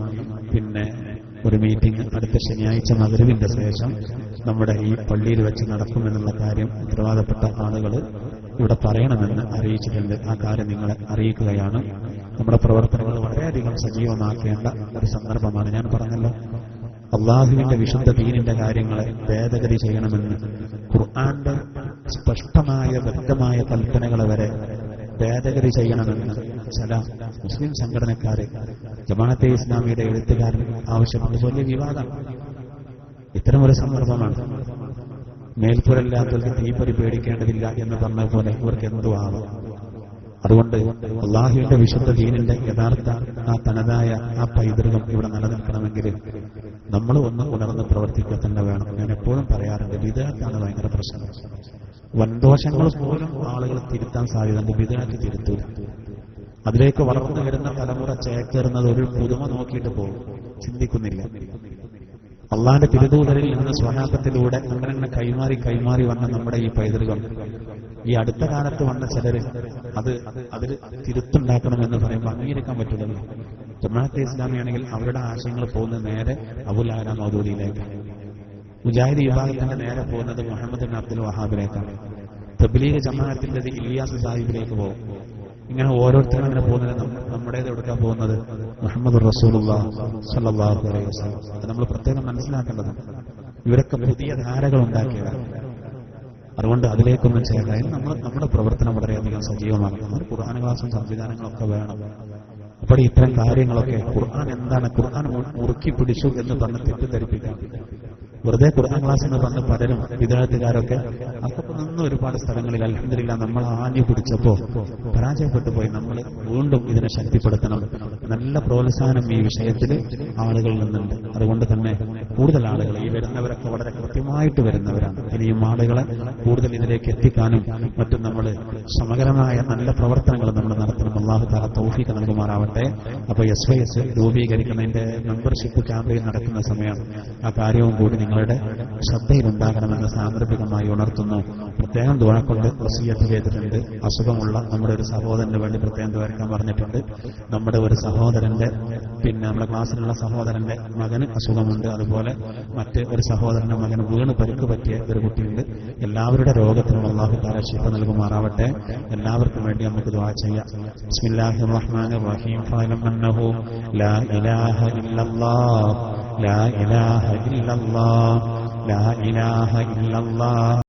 ഒരു മീറ്റിംഗ് അടുത്ത ശനിയാഴ്ച മഗ്രിബിന്റെ ശേഷം നമ്മുടെ ഈ പള്ളിയിൽ വെച്ച് നടക്കുമെന്നുള്ള കാര്യം ഉത്തരവാദപ്പെട്ട ആളുകൾ ഇവിടെ പറയണമെന്ന് അറിയിച്ചിട്ടുണ്ട്. ആ കാര്യം നിങ്ങളെ അറിയിക്കുകയാണ്. നമ്മുടെ പ്രവർത്തനങ്ങൾ വളരെയധികം സജീവമാക്കേണ്ട ഒരു സന്ദർഭമാണ്. ഞാൻ പറഞ്ഞല്ലോ, അള്ളാഹുവിന്റെ വിശുദ്ധ ദീനിന്റെ കാര്യങ്ങളെ ഭേദഗതി ചെയ്യണമെന്ന് ഖുർആന്റെ സ്പഷ്ടമായ വ്യക്തമായ കൽപ്പനകളെ വരെ ഭേദഗതി ചെയ്യണമെന്ന് ചില മുസ്ലിം സംഘടനക്കാരെ ജമാഅത്തെ ഇസ്ലാമിയുടെ എഴുത്തുകാരൻ ആവശ്യപ്പെട്ട വലിയ വിവാദം. ഇത്തരമൊരു സന്ദർഭമാണ്. മേൽപ്പുരല്ലാത്തവർക്ക് തീപ്പൊരി പേടിക്കേണ്ടതില്ല എന്ന് പറഞ്ഞ പോലെ ഇവർക്ക് എന്തോ ആവാം. അതുകൊണ്ട് അള്ളാഹുവിന്റെ വിശുദ്ധ ദീനിന്റെ യഥാർത്ഥ ആ തനതായ ആ പൈതൃകം ഇവിടെ നിലനിൽക്കണമെങ്കിൽ നമ്മൾ ഒന്ന് ഉണർന്ന് പ്രവർത്തിക്കുക തന്നെ വേണം. ഞാൻ എപ്പോഴും പറയാറുണ്ട്, ബിദ്അത്താണ് ഭയങ്കര പ്രശ്നം. വൻദോഷങ്ങൾ പോലും ആളുകൾ തിരുത്താൻ സാധ്യതയുണ്ട്, ബിദ്അത്ത് തിരുത്തൂല. അതിലേക്ക് വളർന്നു വരുന്ന തലമുറ ചേക്കേറുന്നത് ഒരു പുതുമ നോക്കിയിട്ട് പോകും, ചിന്തിക്കുന്നില്ല. അള്ളാന്റെ തിരുദൂതരിൽ നിന്ന് സ്വഹാബത്തിലൂടെ അങ്ങനെ കൈമാറി വന്ന നമ്മുടെ ഈ പൈതൃകം ഈ അടുത്ത കാലത്ത് വന്ന ചിലര് അതിൽ തിരുത്തുണ്ടാക്കണമെന്ന് പറയുമ്പോൾ അംഗീകരിക്കാൻ പറ്റില്ലല്ലോ. ജമാഅത്തെ ഇസ്ലാമിയാണെങ്കിൽ അവരുടെ ആശയങ്ങൾ പോകുന്നത് നേരെ അബുൽ ആല മൗദൂദിയിലേക്ക്, മുജാഹിദ് വിഭാഗത്തിന്റെ നേരെ പോകുന്നത് മുഹമ്മദ് ബിൻ അബ്ദുൽ വഹാബിലേക്കാണ്, തബ്ലീഗ് ജമാഅത്തിൻ്റെത് ഇലിയാസ് സാഹിബിലേക്ക് പോകും. ഇങ്ങനെ ഓരോരുത്തരും അങ്ങനെ പോകുന്നത് നമ്മുടേത് എടുക്കാൻ പോകുന്നത് മുഹമ്മദ് റസൂലുള്ളാഹി സ്വല്ലല്ലാഹു അലൈഹി വസല്ലം. അത് നമ്മൾ പ്രത്യേകം മനസ്സിലാക്കേണ്ടത്. ഇവരൊക്കെ പുതിയ ധാരകൾ ഉണ്ടാക്കിയതാണ്. അതുകൊണ്ട് അതിലേക്കൊന്നും ചേരാൻ നമ്മുടെ പ്രവർത്തനം വളരെയധികം സജീവമാക്കണം. ഖുർആൻ ക്ലാസും സംവിധാനങ്ങളൊക്കെ വേണം. അപ്പോൾ ഇത്തരം കാര്യങ്ങളൊക്കെ ഖുർആൻ എന്താണ്, ഖുർആൻ മുറുക്കി പിടിച്ചു എന്ന് പറഞ്ഞ് തെറ്റിദ്ധരിപ്പിക്കാം. വെറുതെ ഖുർആൻ ക്ലാസ് എന്ന് പറഞ്ഞ് പലരും വിദ്യാർത്ഥികാരൊക്കെ അതൊക്കെ നിന്ന് ഒരുപാട് സ്ഥലങ്ങളിൽ അൽഹംദുലില്ലാഹ് നമ്മൾ ആഞ്ഞു പിടിച്ചപ്പോ പരാജയപ്പെട്ടു പോയി. നമ്മൾ വീണ്ടും ഇതിനെ ശക്തിപ്പെടുത്തണം. നല്ല പ്രോത്സാഹനം ഈ വിഷയത്തിൽ ആളുകളിൽ നിന്നുണ്ട്. അതുകൊണ്ട് തന്നെ കൂടുതൽ ആളുകൾ, ഈ വരുന്നവരൊക്കെ വളരെ കൃത്യമായിട്ട് വരുന്നവരാണ്. ഇനിയും ആളുകളെ കൂടുതൽ ഇതിലേക്ക് എത്തിക്കാനും മറ്റും നമ്മൾ സമഗ്രമായ നല്ല പ്രവർത്തനങ്ങൾ നമ്മൾ നടത്തണം. അല്ലാഹു തആല തൗഫീഖ് നൽകുമാറാവട്ടെ. അപ്പോൾ SYS രൂപീകരിക്കുന്നതിന്റെ മെമ്പർഷിപ്പ് ക്യാമ്പയിൻ നടക്കുന്ന സമയം ആ കാര്യവും കൂടി നിങ്ങളുടെ ശ്രദ്ധയിലുണ്ടാകണമെന്ന് സാന്ദർഭികമായി ഉണർത്തുന്നു. പ്രത്യേകം ദുആ കൊണ്ട് വസിയത്ത് ചെയ്തിട്ടുണ്ട്. അസുഖമുള്ള നമ്മുടെ ഒരു സഹോദരന് വേണ്ടി പ്രത്യേകം ദ്വാരക്കാൻ പറഞ്ഞിട്ടുണ്ട്. നമ്മുടെ ഒരു സഹോദരന്റെ നമ്മുടെ ക്ലാസ്സിലുള്ള സഹോദരന്റെ മകന് അസുഖമുണ്ട്. അതുപോലെ മറ്റ് ഒരു സഹോദരന്റെ മകന് വീണ് പരിക്ക് പറ്റിയ ഒരു കുട്ടിയുണ്ട്. എല്ലാവരുടെ രോഗത്തിനും അല്ലാഹു തആല ശിഫ നൽകുമാറാവട്ടെ. എല്ലാവർക്കും വേണ്ടി നമുക്ക് ദുആ ചെയ്യാം. ബിസ്മില്ലാഹിർ റഹ്മാനിർ റഹീം. ഫഅലം അന്നഹു ലാ ഇലാഹ ഇല്ലല്ലാഹ് ലാ ഇലാഹ ഇല്ലല്ലാഹ് ലാ ഇലാഹ ഇല്ലല്ലാഹ്